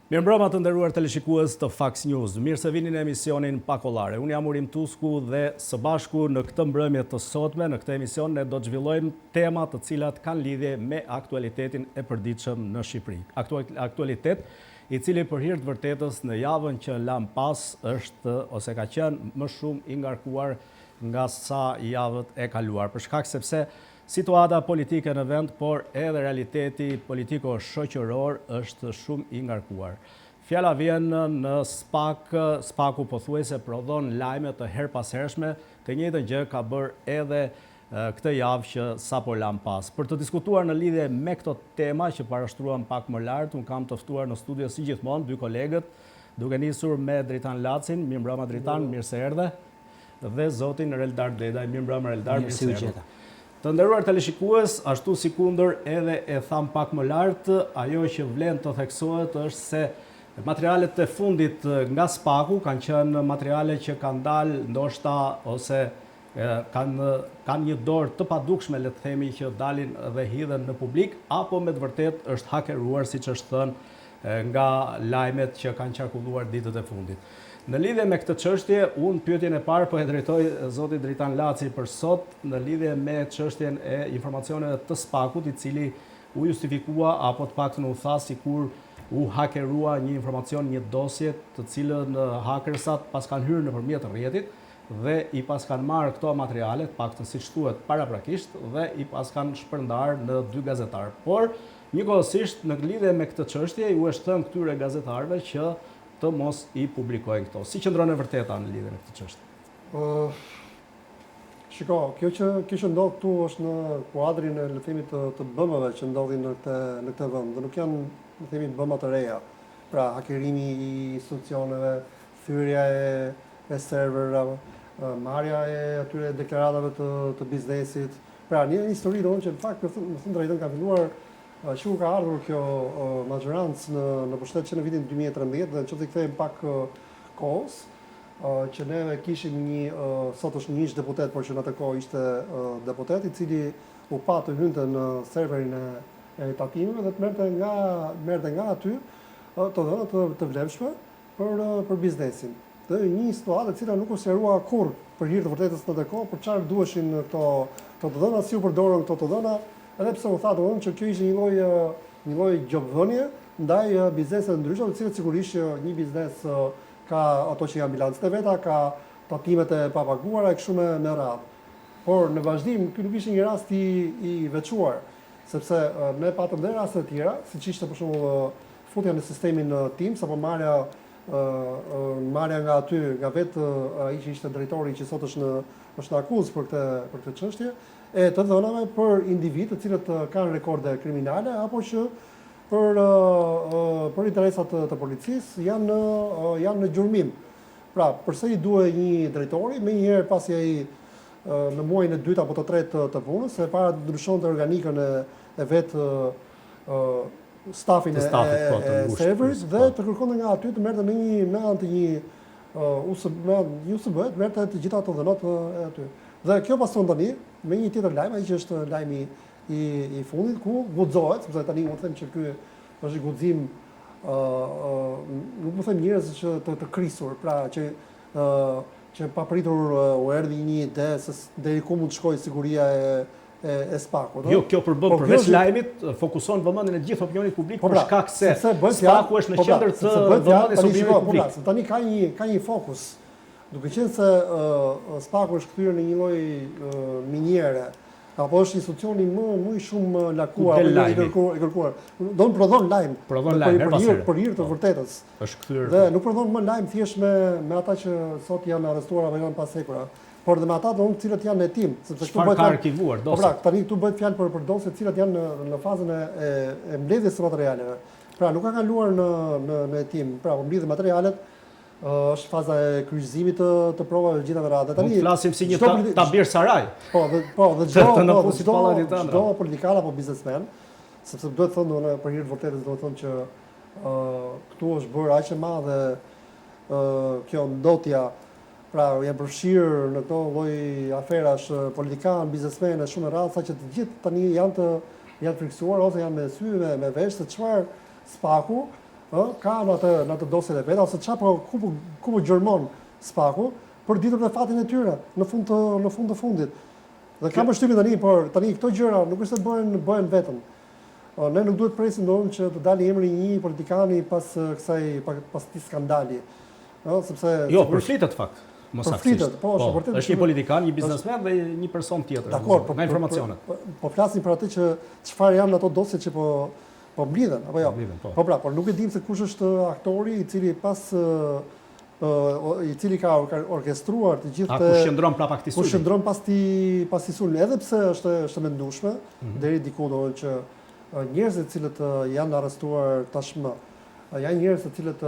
Mirëmbrëma të nderuar teleshikues të Fax News. Mirë se vini në emisionin Pakollare. Unë jam Urim Tusku dhe së bashku në këtë mbrëmje të sotme, në këtë emision ne do të zhvillojmë tema të cilat kanë lidhje me aktualitetin e përditshëm në Shqipëri. Aktualitet i cili për hir të vërtetës në javën që lam pas është ose ka qenë më shumë i ngarkuar nga sa javët e kaluar, për shkak sepse situata politike në vend, por edhe realiteti politiko-shoqëror është shumë i ngarkuar. Fjala vjen në Spaku pothuajse prodhon lajme të herpashershme, të njëjtën gjë ka bërë edhe këtë javë që sapo lam pas. Për të diskutuar në lidhje me këto tema që parashtruan pak më lart, unë kam të ftuar në studio si gjithmonë dy kolegët, duke nisur me Dritan Lacin. Mirëmbrëma Dritan, mirë se erdhe. Dhe zotin Reldar Dedaj. Mirëmbrëma Reldar, mirë se erdhe. Të nderuar teleshikues, ashtu si kundër edhe e tham pak më lart, ajo që vlen të theksohet është se materialet e fundit nga Spaku kanë qenë materiale që kanë dalë ndoshta ose kanë një dorë të padukshme, le të themi, që dalin dhe hidhen në publik, apo me të vërtet është hakeruar, siç është thënë nga lajmet që kanë qarkulluar ditët e fundit. Në lidhje me këtë çështje, unë pyetjen e parë po e drejtoj zotit Dritan Laci për sot, në lidhje me çështjen e informacioneve të Spakut, i cili u justifikua apo të paktën u tha sikur u hakerua një informacion, një dosje, të cilën hakersat pas kanë hyrë nëpërmjet rrjetit dhe i pas kanë marrë këto materiale, të paktën siç thuhet paraprakisht, dhe i pas kanë shpërndarë në dy gazetar. Por njëkohësisht në lidhje me këtë çështje u është thënë këtyre gazetarëve që të mos i publikojnë këto. Si qëndron e vërteta në lidhje me këtë çështje? Shiko, kjo që ndodh këtu është në kuadrin e le të themi të BM-ve që ndodhin në këtë vend, dhe nuk janë le të themi BM të reja. Pra, hakerimi i institucioneve, thyrja e serverave, marrja e atyre deklaratave të biznesit. Pra, një histori donë që në fakt më thënë drejtën ka filluar që ka ardhur kjo majorancë në pushtet që në vitin 2013 dhe në qoftë i kthejmë pak kohës, që neve kishim sot është një ish deputet, por që në atë kohë ishte deputet, i cili u pa të hynte në serverin e takimeve dhe të merrte nga aty të dhëna të vlefshme për biznesin. Dhe një situatë e cila nuk u sqarua kurrë për hir të vërtetës në atë kohë, për çfarë duheshin këto të dhëna, si u përdorën këto të dhëna, edhe pse u tha domun që kjo ishte një lloj gjobdhënie ndaj bizneseve të ndryshme, të cilët sigurisht një biznes ka ato që janë bilancet e veta, ka tatimet e papaguara e kështu me radhë. Por në vazhdim ky nuk ishte një rast i veçuar, sepse ne patëm dhe raste të tjera, siç ishte për shembull futja në sistemin Teams apo marrja nga aty, nga vetë ai që ishte drejtori që sot është në akuzë për këtë çështje, e të dhënave për individ të cilët kanë rekorde kriminale apo që për interesat të policisë janë në gjurmim. Pra, përse i duhet një drejtori, me njëherë pasi ai në muajin e dytë apo të tretë të punës, e para të ndryshonte organikën e vetë stafin e serverit dhe të kërkonte nga aty të merrte me anë të një USB, të merrte të gjitha ato dhënat e aty. Dhe kjo pason tani me një tjetër lajm, ai që është lajmi i fundit, ku guxohet, sepse tani u them që ky është guxim, nuk më them njerëz që të krisur, pra që papritur u erdhi një ide se deri ku mund të shkojë siguria e Spakut. Jo, kjo përbën përveç lajmit fokuson vëmendjen e gjithë opinionit publik për shkak se Spaku është në qendër të vëmendjes së opinionit publik. Tani ka një fokus. Duke qenë se Spaku është kthyer në një lloj miniere, apo është institucioni më i shumë lakuar apo i kërkuar. Do të prodhon lajm për hir të vërtetës. Është kthyer. Dhe nuk prodhon më lajm thjesht me ata që sot janë arrestuar apo janë pas hekura, por dhe me ata të cilët janë në tim, sepse këtu bëhet arkivuar dosje. Pra, tani këtu bëhet fjalë për dosje të cilat janë në fazën e mbledhjes së materialeve. Pra, nuk ka kaluar në tim, pra, mbledhë materialet. Është faza e kryqëzimit të provave gjitha me radhë. Tani flasim si një tabir saraj. Dhe çdo politikan apo biznesmen, sepse duhet të thonë për hir të vërtetës, duhet të thonë që këtu është bërë aq e madhe kjo ndotja, pra janë përfshirë në këto lloj aferash politikan, biznesmenë shumë e radhë, saqë të gjithë tani janë friksuar ose janë me sy me vesh se çfarë Spaku ka në atë dosjet e veta, ose ku po gjërmon Spaku për ditur dhe fatin e tyre në fund të fundit. Dhe kam përshtypjen tani, por tani këto gjëra nuk është të bëhen vetëm. Ne nuk duhet presim ndonë që të dalë emri një politikani pas këtij skandali. Sepse jo, përflitet fakt. Përflitet, po, është një politikan, një biznesmen dhe një person tjetër. Dakor, nga informacionet. Po flasim për atë që çfarë janë ato dosje që po mblidhen, apo jo? Po pra, por nuk e dim se kush është aktori i cili ka orkestruar të gjithë kush qëndron prapa këtij sulmi. Kush qëndron pas këtij sulmi, edhe pse është mendueshme deri diku domethënë që njerëzit të cilët janë arrestuar tashmë janë njerëz të cilët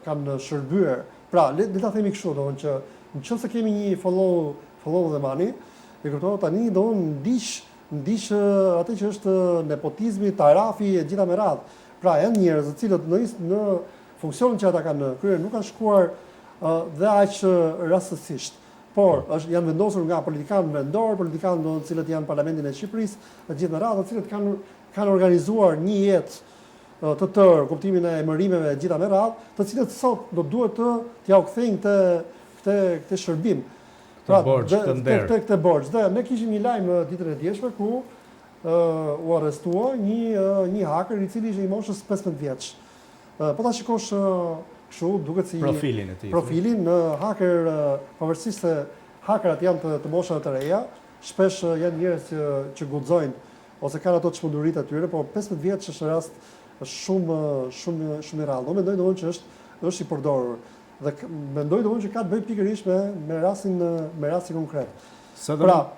kanë shërbyer. Pra, le ta themi kështu, domethënë që nëse kemi një follow the money, e kuptoj tani domethënë ndiq atë që është nepotizmi, tarafi e gjitha me radhë. Pra, janë njerëz të cilët në funksionin që ata kanë kryer nuk kanë shkuar dhe aq rastësisht. Por janë vendosur nga politikanë vendor, politikanë të cilët janë në Parlamentin e Shqipërisë, të gjithë me radhë, të cilët kanë organizuar një jetë të tërë, kuptimin e emërimeve e gjitha me radhë, të cilët sot do duhet t'ja u kthejnë këtë shërbim. Këtë borxh. Dhe ne kishim një lajm ditën e djeshme ku u arrestua një hacker i cili ishte i moshës 15 vjeç. Po ta shikosh kështu, duket si profilin e tij. Profilin hacker, pavarësisht se hakerat janë të moshave të reja, shpesh janë njerëz që guxojnë ose kanë ato çmenduritë atyre, por 15 vjeç është rast shumë i rrallë. Do mendoj domosdoshmë që është i përdorur. Dhe mendoj domosdoshmë që ka të bëjë pikërisht me rastin konkret.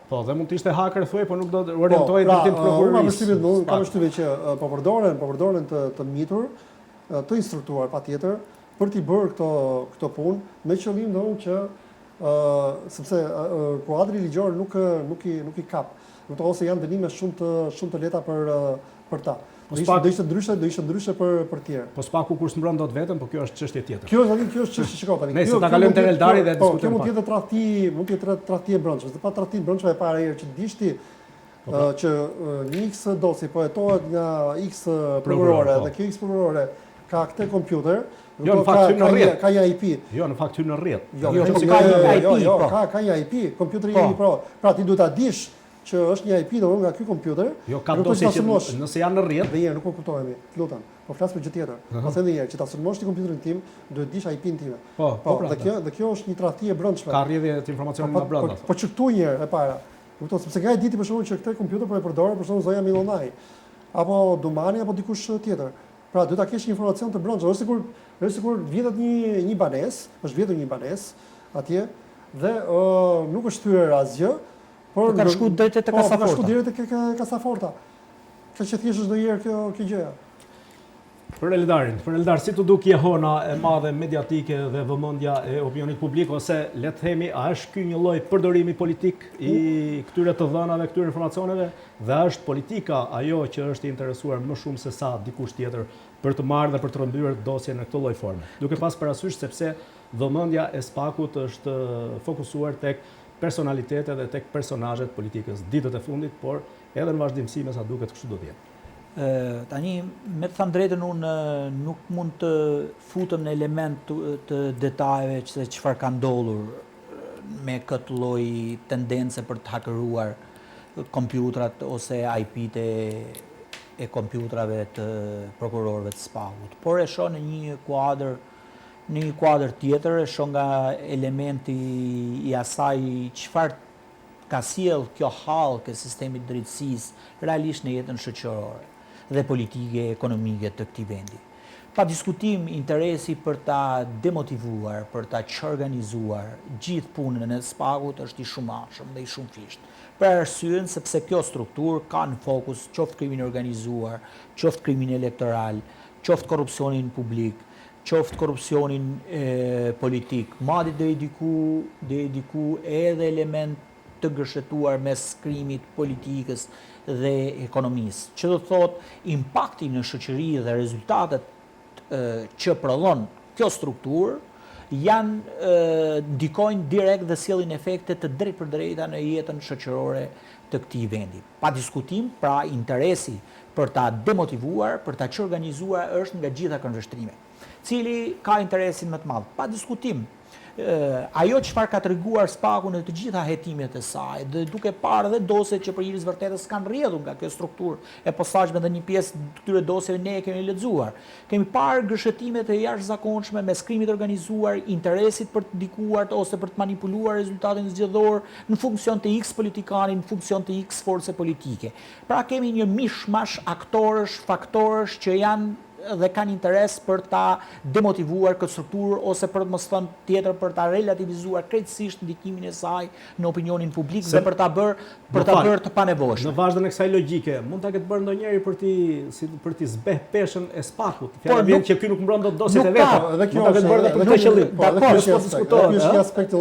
Po, dhe mund të ishte hacker thuaj, por nuk do të orientohej drejtim prokurorisë. Kam përshtypjen që po përdoren të mitur, të instruktuar patjetër për t'i bërë këto punë me qëllim domosdoshmë që sepse kuadri ligjor nuk i kap. Ose janë dënime shumë të lehta për ta. Do ishte ndryshe për tjerë. Po Spaku kur s'mbron dot vetëm, po kjo është çështje tjetër. Kjo është çështje shikoj tani. Nëse ta kalojmë te Eldari dhe diskutojmë. Kjo mund të jetë tradhti e brendshme. Dhe pa tradhti e brendshme e para herë që dishti që një X dosje po hetohet nga X prokurore dhe kjo X prokurore ka këtë kompjuter. Jo, në fakt hyn në rrjet. Ka një IP. Jo, në fakt hyn në rrjet. Ka një IP, kompjuteri i pro. Pra ti duhet ta dish që është një IP nga ky kompjuter. Jo, ka dosje që nëse janë në rrjet. Dhe herë nuk po kuptohemi. Lutem. Po flas për gjë tjetër. Po them edhe një herë që ta sulmosh ti kompjuterin tim, duhet dish IP-n time. Po, dhe kjo është një tradhti e brendshme. Ka rrjedhje të informacionit nga brenda. Po çtu një herë e para. Kupton sepse nga e diti për shkakun që këtë kompjuter po e përdor për shkakun Zoja Milonaj apo Dumani apo dikush tjetër. Pra duhet ta kesh një informacion të brendshëm, është sikur vjedhet një banesë, është vjedhur një banesë atje dhe nuk është thyer asgjë. Por ka shku drejt te kasaforta. Ka shku drejt te kasaforta. Ka që thjesht çdo herë kjo gjëja. Për Eldar, si të duk jehona e madhe mediatike dhe vëmendja e opinionit publik, ose le të themi, a është ky një lloj përdorimi politik i këtyre të dhënave, këtyre informacioneve, dhe është politika ajo që është interesuar më shumë se sa dikush tjetër për të marrë dhe për të rrëmbyer dosjen në këtë lloj forme. Duke pas parasysh sepse vëmendja e Spakut është fokusuar tek personalitetet dhe tek personazhet politikës ditët e fundit, por edhe në vazhdimsi me sa duket kështu do të jetë. Tani, me të thënë drejtën, unë nuk mund të futem në element të detajeve se çfarë ka ndodhur me këtë lloj tendence për të hakeruar kompjutrat ose IP-t e kompjutrave të prokurorëve të Spakut. Por e shoh në një kuadër tjetër, e shoh nga elementi i asaj çfarë ka sjell kjo hallkë e sistemit drejtësisë realisht në jetën shoqërore dhe politike, ekonomike të këtij vendi. Pa diskutim, interesi për ta demotivuar, për ta çorganizuar gjithë punën e Spakut është i shumashëm dhe i shumëfisht. Për arsyen sepse kjo strukturë ka në fokus qoftë krimin organizuar, qoftë krimin elektoral, qoftë korrupsionin publik, qoftë korrupsionin politik, madje deri diku edhe element të gërshetuar mes krimit politikës dhe ekonomisë. Që do të thotë impakti në shoqëri dhe rezultatet që prodhon kjo strukturë ndikojnë direkt dhe sjellin efekte të drejtë për drejta në jetën shoqërore të këtij vendi. Pa diskutim, pra interesi për ta demotivuar, për ta çorganizuar është nga gjitha këndvështrimet. Cili ka interesin më të madh? Pa diskutim. Ajo çfarë ka treguar SPAK-u në të gjitha hetimet e saj, dhe duke parë dhe dosjet që për hir të vërtetës kanë rrjedhur nga kjo strukturë e posaçme dhe një pjesë të këtyre dosjeve ne e kemi lexuar. Kemi parë gëshëtimet e jashtëzakonshme me krimit organizuar, interesit për të ndikuar ose për të manipuluar rezultatin zgjedhor në funksion të X politikani, në funksion të X force politike. Pra kemi një mishmash aktorësh, faktorësh që janë dhe kanë interes për ta demotivuar këtë strukturë ose për të mos thënë tjetër për ta relativizuar krejtësisht ndikimin e saj në opinionin publik dhe për ta bërë të panevojshme. Në vazhdën e kësaj logjike, mund ta ketë bërë ndonjëri për t'i zbeh peshën e SPAK-ut. Fjala vjen që ky nuk mbron dot dosjet e veta. Edhe kjo mund ta ketë bërë për këtë qëllim. Dakor, është një aspekt që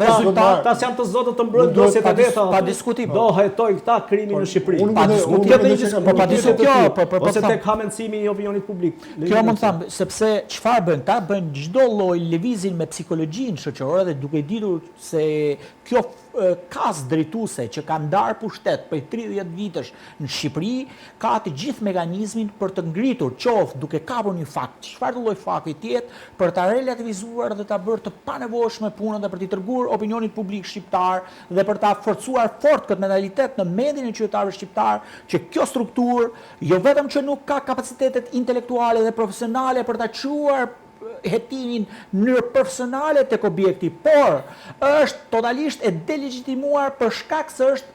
rezultat janë të zotë të mbrojnë dosjet e veta. Pa diskutim. Do hetojnë këta krimin në Shqipëri. Pa diskutim. Ose tek hamencimi i opinionit publik. Kjo mund të them, sepse çfarë bën? Ta bën çdo lloj lëvizjen me psikologjinë shoqërore dhe duke ditur se kjo kas drejtuese që ka ndarë pushtet për 30 vitesh në Shqipëri ka të gjithë mekanizmin për të ngritur qoftë duke kapur një fakt, çfarë lloj fakti tjetë, për ta relativizuar dhe ta bërë të panevojshme punën dhe për t'i treguar opinionit publik shqiptar dhe për ta forcuar fort këtë mentalitet në mendjen e qytetarëve shqiptar që kjo strukturë jo vetëm që nuk ka kapacitetet intelektuale dhe profesionale për ta çuar hetimin në mënyrë profesionale tek objekti, por është totalisht e delegitimuar për shkak se është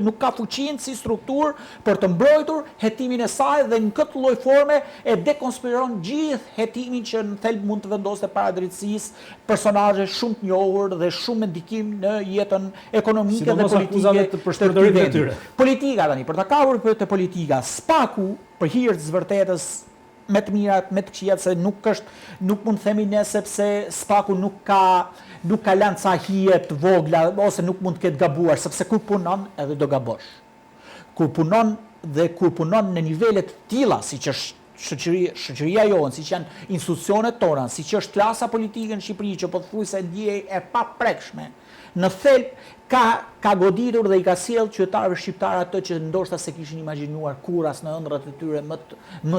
nuk ka fuqinë si strukturë për të mbrojtur hetimin e saj dhe në këtë lloj forme e dekonspiron gjithë hetimin që në thelb mund të vendoste para drejtësisë personazhe shumë të njohur dhe shumë me ndikim në jetën ekonomike dhe politike të tyre. Politika tani, për ta kapur te politika, SPAK-u për hir të vërtetës me të mirat, me të këqijat, se nuk mund të themi ne sepse SPAK-u nuk ka lënë ca hije të vogla ose nuk mund të ketë gabuar, sepse kur punon edhe do gabosh. Kur punon në nivele të tilla, siç është shoqëria jonë, siç janë institucionet tona, siç është klasa politike në Shqipëri që pothuajse ndjej e paprekshme, në thelb ka goditur dhe i ka sjell qytetarëve shqiptar ato që ndoshta se kishin imagjinuar kurras në ëndrat e tyre më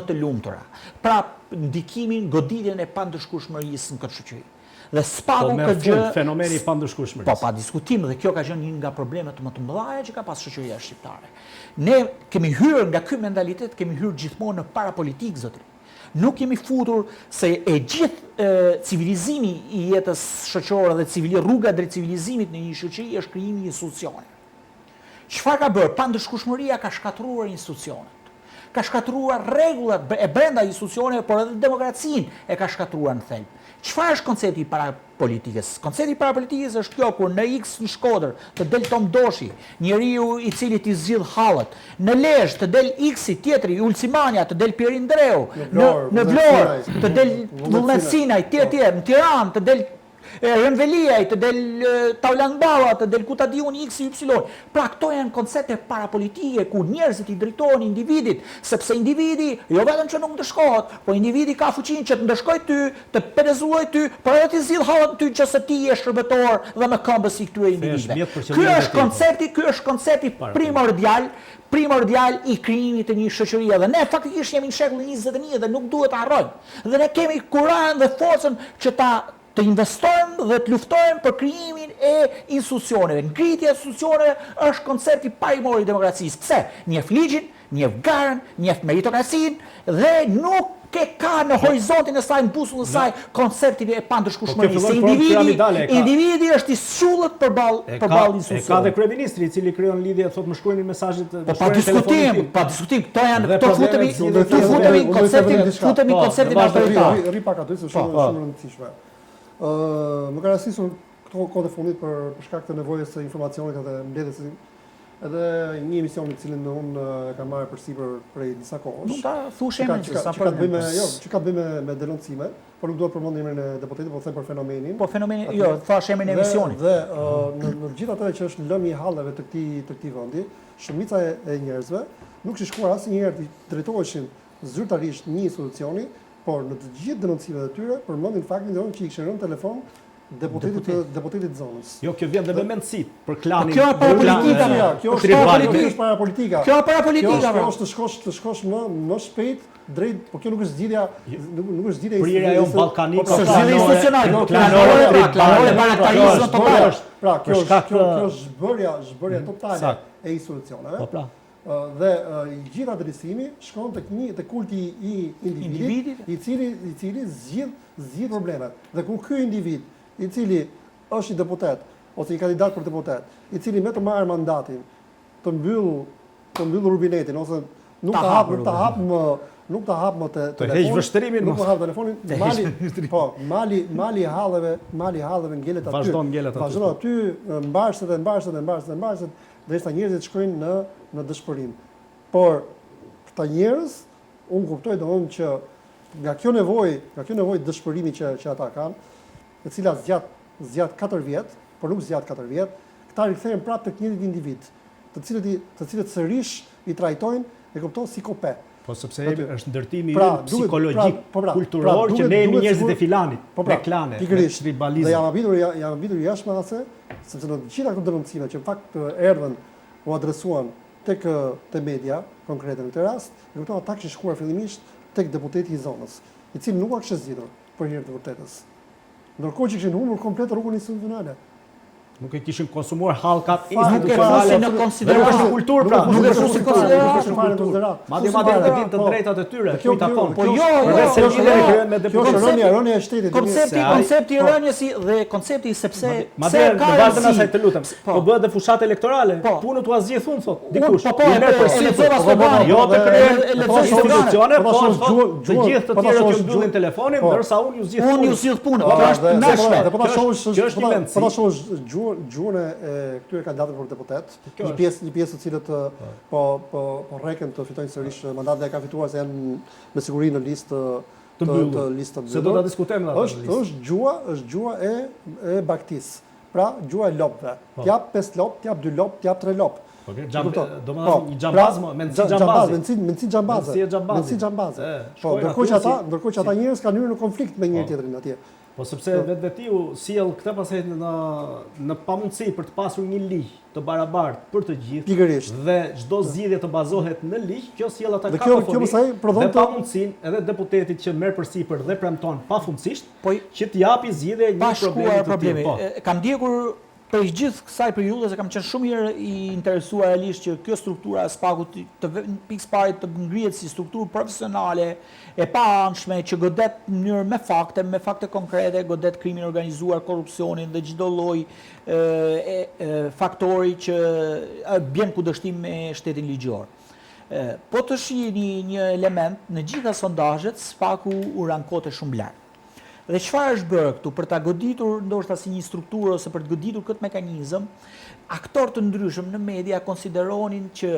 të lumtura. Pra ndikimin, goditjen e pandëshkueshmërisë në këtë shoqëri. Dhe SPAK-u këtë gjë fenomeni i pandëshkueshmërisë. Po, pa diskutim, dhe kjo ka qenë një nga problemet më të mëdha që ka pas shoqëria shqiptare. Ne kemi hyrë nga ky mentalitet, kemi hyrë gjithmonë në parapolitik, zotëri. Nuk kemi futur se e gjithë civilizimi i jetës shoqërore dhe rruga drejt civilizimit në një shoqëri është krijimi i institucioneve. Çfarë ka bërë? Pandëshkueshmëria ka shkatruar institucionet. Ka shkatruar rregullat e brenda institucioneve, por edhe demokracinë e ka shkatruar në thelb. Çfarë është koncepti i parapolitikës? Koncepti i parapolitikës është kjo kur në X në Shkodër të del Tom Doshi, njeriu i cili t'i zgjidh hallët, në Lezhë të del X-i tjetri, Ulcimania, të del Pierin Dreu, në Vlorë të del Vullnet Sinaj, tjetër, në Tiranë të del Renveliaj, të del Taulan Balla, të del kuta diun X y Y. Pra këto janë koncepte parapolitike ku njerëzit i drejtohen individit, sepse individi jo vetëm që nuk ndëshkohet, po individi ka fuqinë që të ndëshkojë ty, të pedezullojë ty, por edhe të zgjidh hallat ty që se ti je shërbëtor dhe më këmbës i këtyre individëve. Ky është koncepti primordial i krijimit të një shoqërie dhe ne faktikisht jemi në shekullin 21 dhe nuk duhet të harrojmë. Dhe ne kemi kurajën dhe forcën që të investojmë dhe të luftojmë për krijimin e institucioneve. Ngritja e institucioneve është koncepti parimor i demokracisë. Pse? Njeh ligjin, njeh garën, njeh meritokracinë dhe nuk ka në horizontin e saj, në busullin e saj, konceptin e pandëshkueshmërisë. Individi është i sulët përballë institucioneve. Ka dhe kryeministri i cili krijon lidhje, thotë më shkruajnë mesazhet pa diskutim, këto futemi konceptin autoritar. Rri pak aty se shumë e rëndësishme. Më ka rastisur këto kohë të fundit për shkak të nevojës së informacionit edhe mbledhjes edhe një emision në cilin unë kam marrë përsipër prej disa kohësh. Nuk ta thush emrin që ka të bëjë me denoncime, por nuk duhet përmend emrin e deputetit, po them për fenomenin. Po fenomeni, jo, thash emrin e emisionit. Dhe në gjithë ato që është lëmi i halleve të këtij vendi, shumica e njerëzve nuk shishkuar asnjëherë të drejtoheshin zyrtarisht një institucioni por në të gjithë denoncimet e tyre përmendin faktin që i kishin rënë telefon deputetit zonës. Jo, kjo vjen dhe me mendësi për klanin. Kjo është parapolitika. Kjo është parapolitika. Kjo është parapolitika. Kjo është të shkosh më shpejt drejt, por kjo nuk është zgjidhja, nuk është zgjidhja Prirja jon ballkanike. Është zgjidhje institucionale, planore, baraktarizëm total. Pra, kjo është zbërja totale e institucioneve. Po pra. Dhe gjitha drejtësimi shkon tek kulti i individit, i cili zgjidh problemet. Dhe kur ky individ, i cili është i deputet ose i kandidat për deputet, i cili me të marrë mandatin, të mbyll rubinetin ose nuk ta hap më të heq vështrimin, nuk hap telefonin, mali halleve ngelet aty. Vazhdon aty, mbarset, derisa njerëzit shkojnë në dëshpërim. Por këta njerëz, unë kuptoj domosdoshmë që nga kjo nevojë dëshpërimi që ata kanë, e cila zgjat 4 vjet, por nuk zgjat 4 vjet, këta rikthehen prapë tek njëjtit individ, të cilët sërish i trajtojnë e kupton si kope. Po sepse është ndërtimi psikologjik, kulturor që ne jemi njerëzit e filanit, me klane, me tribalizëm. Dhe jam habitur jashtë asë, sepse në gjitha këto denoncime që në fakt erdhën u adresuan tek media konkrete në këtë rast, e kupton ata kishin shkuar fillimisht tek deputeti i zonës, i cili nuk ka kishte zgjitur për hir të vërtetës. Ndërkohë që kishin humbur komplet rrugën institucionale. Nuk e kishin konsumuar hallkat institucionale në konsiderat kulturë pra. Nuk e fusin konsiderat. Madje edhe vin të drejtat e tyre, kjo i takon. Po jo, rënia e shtetit. Koncepti i rënies dhe koncepti sepse madje në vazhdim asaj të lutem. Po bëhet dhe fushat elektorale. Punët u zgjidh thon thot. Dikush. Po jo të kryen institucione, po të gjithë të tjerë që mbyllin telefonin, ndërsa unë ju zgjidh. Unë ju zgjidh punën. Kjo është nashme. Po ta shohësh gjuhën e këtyre kandidatëve për deputet, një pjesë të cilët po rreken të fitojnë sërish mandat dhe kanë fituar se janë me siguri në listë të mbyllur. Se do ta diskutojmë atë. Është gjuha e baktis. Pra, gjuha e lopëve. T'jap 5 lop, t'jap 2 lop, t'jap 3 lop. Domethënë një xhambazë, mendsi xhambaze. Po, ndërkohë që ata njerëz kanë hyrë në konflikt me njëri tjetrin atje. Po sepse vetvetiu sjell këtë pastaj në pamundësi për të pasur një ligj të barabartë për të gjithë. Pikërisht. Dhe çdo zgjidhje të bazohet në ligj, kjo sjell ata kakofoni. Dhe pamundësinë edhe deputetit që merr përsipër dhe premton pafundësisht, që të japi zgjidhje një problemi të tillë. Kam ndjekur për gjithë kësaj periudhe se kam qenë shumë mirë i interesuar realisht që kjo struktura e SPAK-ut të pikës parë të ngrihet si strukturë profesionale e paanshme që godet në mënyrë me fakte konkrete, godet krimin organizuar, korrupsionin dhe çdo lloj faktori që bën kundërshtim me shtetin ligjor. Po të shihni një element në gjitha sondazhet, SPAK-u u rankote shumë lart. Dhe çfarë është bërë këtu për ta goditur ndoshta si një strukturë ose për të goditur këtë mekanizëm, aktorë të ndryshëm në media konsideronin që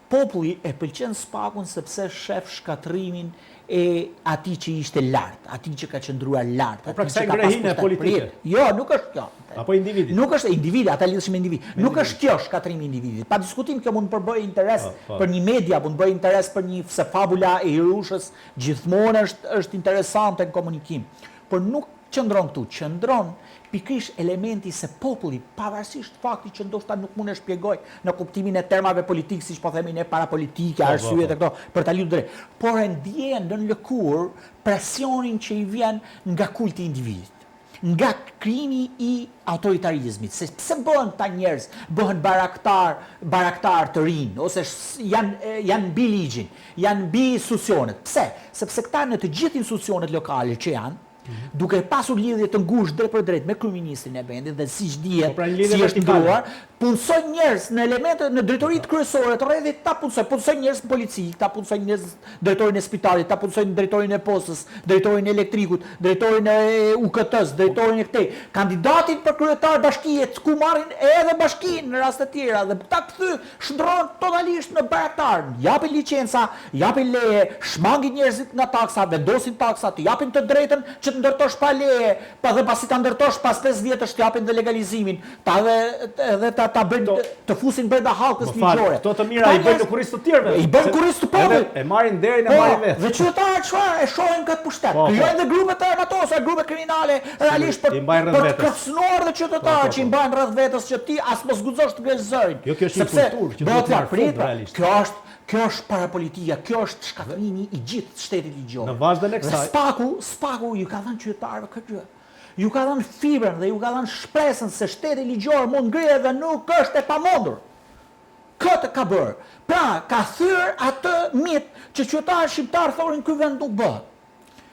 populli e pëlqen SPAK-un sepse shef shkatrimin e atij që ishte lart, atij që ka qëndruar lart. Po pra kësaj ngrehine politike. Jo, nuk është kjo. Apo individi. Nuk është individi, ata lidhesh me individ. Nuk është kjo shkatrimi i individit. Pa diskutim kjo mund të përbëjë interes për një media, mund të bëjë interes për një se fabula e Hirushës gjithmonë është interesante në komunikim. Por nuk qëndron këtu, qëndron pikërisht elementi se populli, pavarësisht faktit që ndoshta nuk mund e shpjegoj në kuptimin e termave politik, siç po themi ne parapolitike, arsyet e këto për ta lidhur drejt, por e ndjen në lëkurë presionin që i vjen nga kulti i individit, nga krimi i autoritarizmit. Se pse bëhen ta njerëz, bëhen baraktar të rinj, ose janë mbi ligjin, janë mbi institucionet. Pse? Sepse këta në të gjithë institucionet lokale që janë, duke pasur lidhje të ngushtë drejt për drejt me kryeministrin e vendit dhe siç dihet, si është ndruar, punsojnë njerëz në elemente në drejtoritë kryesore të rrethit, ta punsojnë njerëz në polici, ta punsojnë njerëz drejtorin e spitalit, ta punsojnë drejtorin e postës, drejtorin e elektrikut, drejtorin e UKT-s, drejtorin e këtej, kandidatin për kryetar bashkie, ku marrin edhe bashkinë në raste të tjera dhe ta shndrohen totalisht në baraktar, japin licenca, japin leje, shmangin njerëzit nga taksa, vendosin taksa, të japin të drejtën që të ndërtosh pa leje, pa dhe pasi ta ndërtosh pas 5 vjetësh të japin dhe legalizimin, ta bëjnë të fusin brenda hallkës ligjore. Këto të mira i bëjnë në kurriz të tjerëve. I bëjnë kurriz të popullit. E marrin derin e marrin vetë. Dhe qytetarët çfarë e shohin këtë pushtet? Krijojnë dhe grupe të armatosura, grupe kriminale, realisht për të kërcënuar dhe qytetarët që i mbajnë rreth vetës që ti as mos guxosh të ngresh zërin. Jo, kjo është një kulturë që duhet të marrë fund realisht. Kjo është parapolitika, kjo është shkatërimi i gjithë shtetit ligjor. Në vazhdën e kësaj. Spaku ju ka dhënë qytetarëve këtë. Ju ka dhënë fibrën dhe ju ka dhënë shpresën se shteti ligjor mund ngrihet dhe nuk është e pamundur. Këtë ka bërë. Pra, ka thyrë atë mit që qytetarët shqiptarë thorin ky vend nuk bëhet.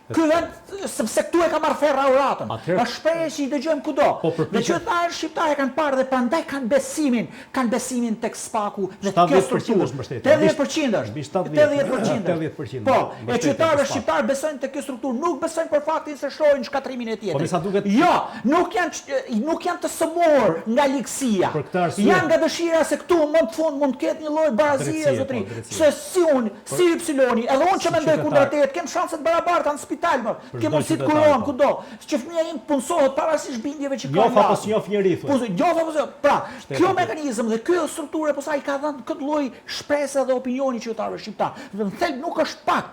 Ky vend, sepse këtu e ka marrë ferra uratën. Është shprehje që i dëgjojmë kudo. Dhe qytetarët shqiptarë kanë parë dhe prandaj kanë besimin tek Spaku dhe kjo strukturë. 80%. 80%. Po, e qytetarët shqiptarë besojnë tek kjo strukturë, nuk besojnë për faktin se shohin shkatrimin e tjetrit. Jo, nuk janë të sëmurë nga ligësia. Janë nga dëshira se këtu mund të fund mund të ketë një lloj barazie zotri. Se si unë, si Ypsiloni, edhe unë që mendoj kundërtet, kem shanse të barabarta në spital, ke mundësi të kurohen kudo. Që fëmia im punësohet parasisht bindjeve që ka. Njoh apo s'njoh njeri thuaj. Njoh apo s'njoh. Pra, kjo mekanizëm dhe kjo strukturë po sa i ka dhënë këtë lloj shpresa dhe opinioni qytetarëve shqiptar. Në thelb nuk është pak.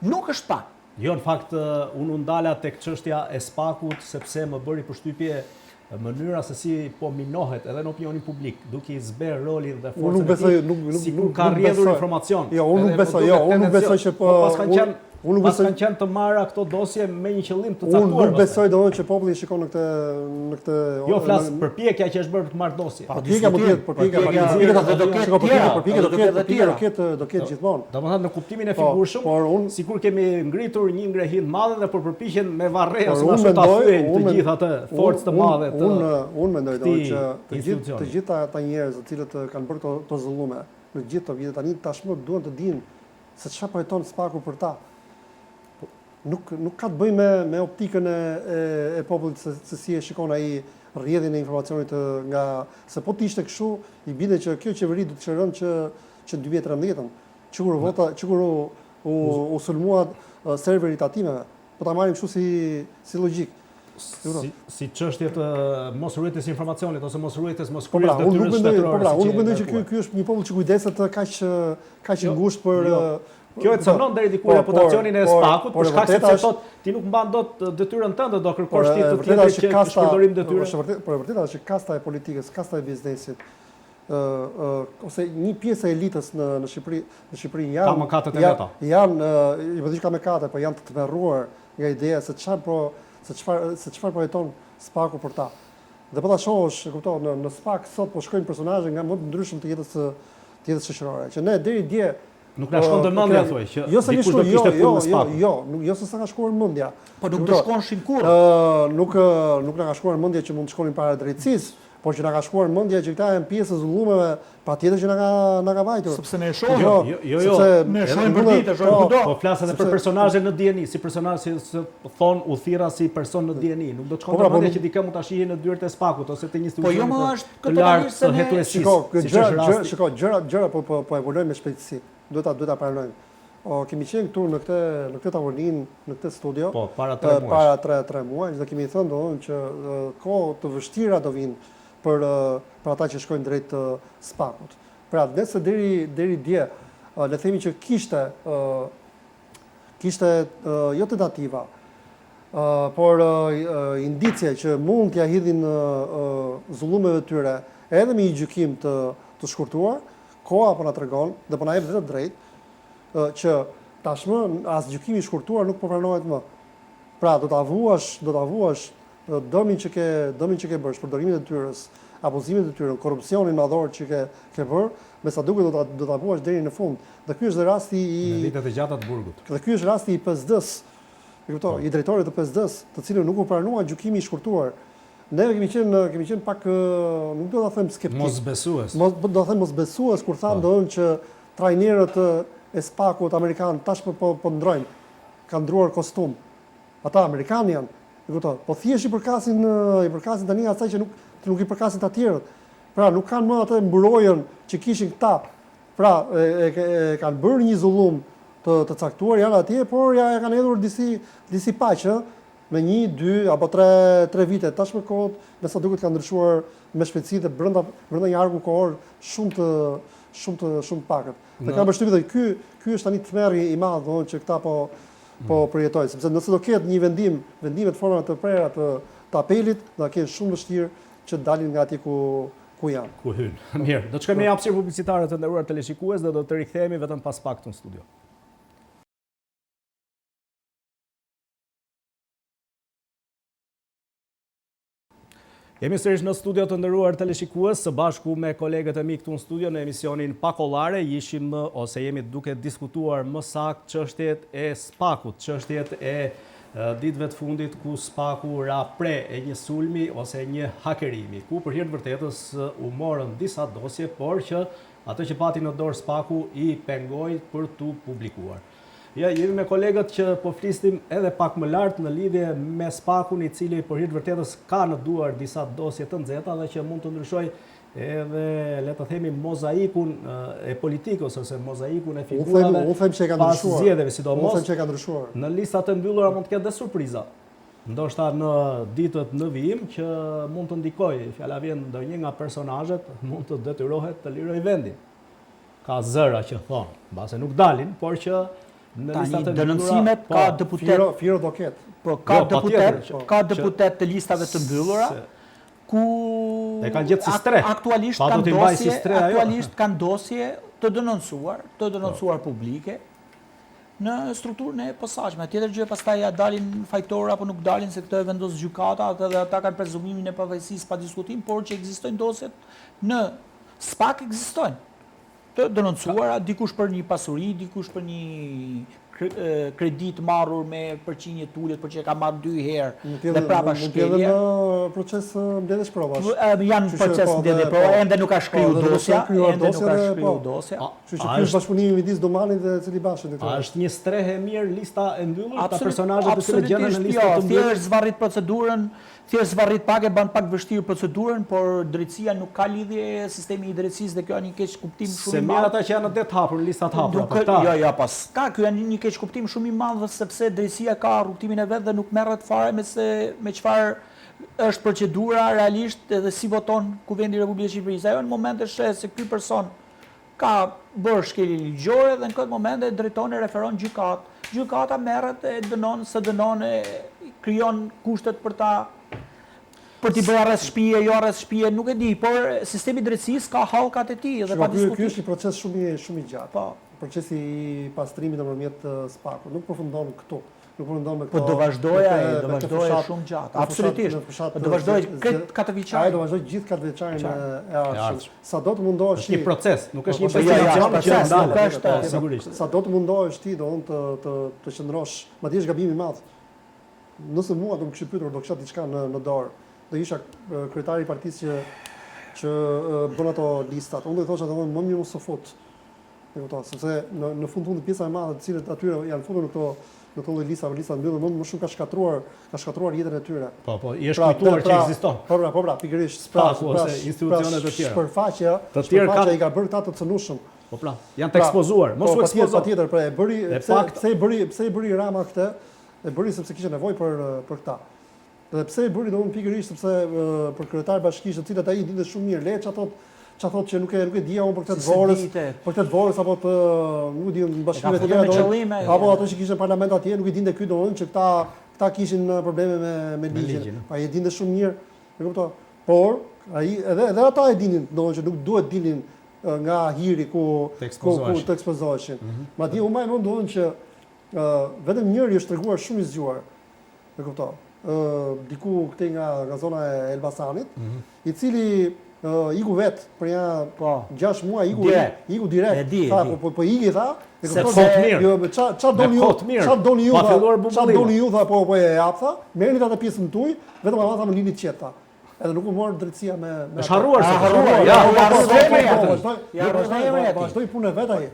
Nuk është pak. Jo, në fakt unë u ndala tek çështja e Spakut sepse më bëri përshtypje mënyra se si po minohet edhe në opinionin publik, duke i zber rolin dhe forcën si kur ka rrjedhur informacion. Jo, unë nuk besoj që po Pas kanë qenë të marra këto dosje me një qëllim të caktuar. Unë nuk besoj domosdoshmë që populli shikon në këtë Jo, flas përpjekja që është bërë për të marrë dosje. Përpjekja do ketë gjithmonë. Domethënë në kuptimin e figurshëm, sikur kemi ngritur një ngrehim të madhe dhe po përpiqen me varre ose ashtu ta thyejnë të gjithë atë forcë të madhe të. Unë mendoj që të gjithë ata njerëz të cilët kanë bërë këto zullume në gjithë këto vite tani tashmë duan të dinë se çfarë po jeton Spaku për ta. Nuk ka të bëjë me optikën e popullit se si e shikon ai rrjedhjen e informacionit nga se po të ishte kështu i binde që kjo qeveri do të çrën që 2013-ën që kur u sulmua serverit atimeve po ta marrim kështu si logjik si çështje të mos ruajtjes informacionit ose mos ruajtjes mos kryes detyrës shtetërore. Unë nuk mendoj që ky është një popull që kujdeset kaq ngushtë për Kjo e cënon deri diku reputacionin e Spakut, për shkak se thot ti nuk mban dot detyrën tënde, do kërkosh ti të tjetër që të shpërdorim detyrën. Por vërtet është që kasta e politikës, kasta e biznesit, ose një pjesë e elitës në Shqipëri janë i po dish ka mëkate, po janë të tmerruar nga ideja se çfarë po jeton Spaku për ta. Dhe po ta shohësh, e kupton, në Spak sot po shkojnë personazhe nga më të ndryshëm të jetës shoqërore, që ne deri dje nuk na shkon mendja thuaj që dikush do kishte punë në Spak. Jo se sa ka shkuar mendja. Po nuk do shkonshin kurrë. Nuk na ka shkuar mendja që mund të shkonin para drejtësisë, por që na ka shkuar mendja që këta janë pjesë e zullumeve, patjetër që na ka vajtur. Sepse ne e shohim. Jo. Ne e shohim për ditë, shohim kudo. Po flas edhe për personazhe në DNI, si personazhe që thon u thirra si person në DNI, nuk do të shkon mendja që dikë mund ta shihej në dyert e Spakut ose te një institucion. Po jo më është totalisht se hetuesisë. Shiko, gjëra po evolojnë me shpejtësi. Duhet ta pranojmë. Kemi qenë këtu në këtë tavolinë, në këtë studio, para 3 muaj, dhe kemi thënë domosdoshmë që kohë të vështira do vinë për ata që shkojnë drejt Spakut. Pra, nëse deri dje, le themi që kishte jo tentativa, por indicie që mund t'ja hidhin zullumeve të tyre, edhe me një gjykim të shkurtuar, koha po na tregon dhe po na jep vetë drejt që tashmë as gjykimi i shkurtuar nuk po pranohet më. Pra do ta vuash dëmin që ke bërë, përdorimin e detyrës, abuzimin e detyrës, korrupsionin madhor që ke bërë, me sa duket do ta vuash deri në fund. Dhe ky është rasti në vitet e gjata të burgut. Dhe ky është rasti i PSD-s. E kupton, i drejtorit të PSD-s, të cilën nuk u pranua gjykimi i shkurtuar. Ne kemi qenë pak, nuk do ta them skeptik. Mosbesues. Do ta them mosbesues kur thanë domun që trajnerët e Spakut amerikan tashmë po ndrojnë. Kanë ndruar kostum. Ata amerikanë janë. E kupton? Po thjesht i përkasin tani asaj që nuk i përkasin të tjerët. Pra nuk kanë më atë mburojën që kishin këta. Pra e kanë bërë një zullum të caktuar, janë atje, por ja kanë hedhur disi paqë. me 1, 2 apo 3 vite. Tashmë kohët, me sa duket ka ndryshuar me shpejtësi dhe brenda një arku kohor shumë pakët. Dhe kam përshtypjen se ky është tani tmerri i madh domthonjë që këta po përjetojnë, sepse nëse do ketë një vendime të formave të prera të apelit, do ta kenë shumë vështirë që dalin nga atje ku janë. Ku hyn. Mirë, do të shkojmë në hapësirë publicitare të nderuar teleshikues dhe do të rikthehemi vetëm pas pak këtu në studio. Jemi sërish në studio të nderuar teleshikues, së bashku me kolegët e mi këtu në studio në emisionin Pakollare, jemi duke diskutuar më saktë çështjet e SPAK-ut, çështjet e ditëve të fundit ku SPAK-u ra pre e një sulmi ose një hakerimi, ku për hir të vërtetës u morën disa dosje, por që atë që pati në dorë SPAK-u i pengoi për tu publikuar. Ja, jemi me kolegët që po flisnim edhe pak më lartë në lidhje me SPAK-un, i cili për hir të vërtetës ka në duar disa dosje të nxehta dhe që mund të ndryshojë edhe, le të themi, mozaikun e politikës ose mozaikun e figurave pas zgjedhjeve, sidomos në listat e mbyllura mund të ketë dhe surpriza. Ndoshta në ditët në vijim që mund të ndikojë, fjala vjen ndonjë nga personazhet mund të detyrohet të lirojë vendin. Ka zëra që thonë, mbase nuk dalin, por që tani denoncimet ka deputet Firo do ketë. Po ka deputet të listave të mbyllura ku aktualisht kanë dosje të denoncuar publike në strukturën e posaçme. Tjetër gjë pastaj ja dalin fajtorë apo nuk dalin se këtë e vendos gjykata dhe ata kanë prezumimin e pavëjësisë pa diskutim, por që ekzistojnë dosjet në SPAK ekzistojnë. Të denoncuara, dikush për një pasuri, dikush për një kredit marrur me përqindje të ulët, por që e ka marrë 2 herë dhe prapa shkelje. Në proces mbledhjes provash. Janë proces mbledhje provash, ende nuk ka shkruar dosja, Kështu që ky është bashkëpunimi midis Domanit dhe Celibashit. A është një strehë e mirë lista e mbyllur ta personazhet të cilët gjenden në listë të mbyllur? Thjesht zvarrit procedurën, thjesht zvarrit pak e bën pak vështirë procedurën, por drejtësia nuk ka lidhje, sistemi i drejtësisë dhe kjo janë një keq kuptim shumë i madh. Se mirë ata që janë në det hapur, në listat hapura. Jo, pas. Ky janë një keq kuptim shumë i madh sepse drejtësia ka rrugtimin e vet dhe nuk merret fare me çfarë është procedura realisht edhe si voton Kuvendi i Republikës së Shqipërisë. Ajo në momente sheh se ky person ka bërë shkelje ligjore dhe në këtë moment e drejton e referon gjykat. Gjykata merret e dënon, krijon kushtet për t'i bërë arrest shtëpie, jo arrest shtëpie, nuk e di, por sistemi i drejtësisë ka hallkat e tij dhe pa diskutim. Ky është një proces shumë i gjatë. Procesi i pastrimit nëpërmjet SPAK-ut nuk përfundon këtu. Nuk përfundon me këto. Po do vazhdojë shumë gjatë. Absolutisht. Do vazhdojë këtë 4 vjeçar. Ai do vazhdojë gjithë 4 vjeçarin e ardhshëm. Sado të mundohesh ti. Është një proces, nuk është një investicion që ndalë. Nuk është, sigurisht. Sado të mundohesh ti do të qëndrosh, madje është gabim i madh. Nëse mua do më kishte pyetur do kisha diçka në dorë, do isha kryetari i partisë që bën ato listat. Unë do të thosha domosdoshmë më mirë mos u fut. Sepse në fund pjesa e madhe të cilët atyre janë futur në këto lista mbyllur më shumë ka shkatruar jetën e tyre. Po, i është kujtuar që ekziston. Po, pikërisht SPAK ose institucionet e tjera. Shpërfaqja i ka bërë këta të cënushëm. Po pra, janë të ekspozuar, mos u ekspozo. Patjetër, pra pse i bëri Rama këtë? E bëri sepse kishte nevojë për këtë. Dhe pse e bëri domun pikërisht sepse për kryetar bashkisë, të cilët ai dinte shumë mirë, le çfarë thotë që nuk e dija unë për këtë vorës apo të nuk di bashkimet e tjera apo ato që kishin në parlament atje nuk i dinte ky domun që këta kishin probleme me ligjin. Pa i dinte shumë mirë, e kuptoj. Por ai edhe ata e dinin domun që nuk duhet dilin nga hiri ku të ekspozoheshin. Madje u më domun që vetëm njëri është treguar shumë i zgjuar. E kuptoj. Diku këtej nga zona e Elbasanit, i cili iku vet për ja 6 muaj iku direkt. Tha po iki tha, se kot mirë. Çfarë doni ju tha po e jap tha, merrni atë pjesën tuaj, vetëm ata më lini qet tha. Edhe nuk u mor drejtësia me është harruar. Vazhdoi punën vet ai.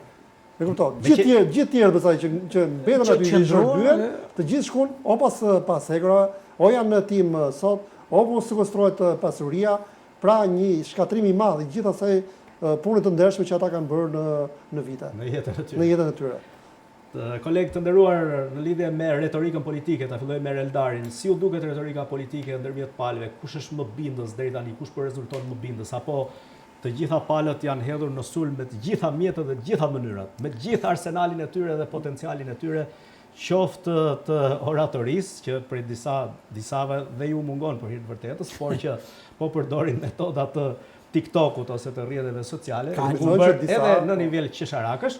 E kuptoj. Gjithë tjerë besoj që mbetën aty në zhërbyer, të gjithë shkon o pas hegrave, o janë në tim sot, o mos sekuestrohet pasuria, pra një shkatrim i madh i gjithë asaj punët të ndershme që ata kanë bërë në vite. Në jetën e tyre. Kolegë të nderuar, në lidhje me retorikën politike, ta filloj me Reldarin. Si u duket retorika politike ndërmjet palëve? Kush është më bindës deri tani? Kush po rezulton më bindës? Apo të gjitha palët janë hedhur në sulm me të gjitha mjetët dhe të gjitha mënyrat, me të gjithë arsenalin e tyre dhe potencialin e tyre, qoftë të oratorisë, që për disave dhe ju mungon për hir të vërtetës, por që po përdorin metodat të TikTokut ose të rrjeteve sociale, edhe në nivel qesharakësh,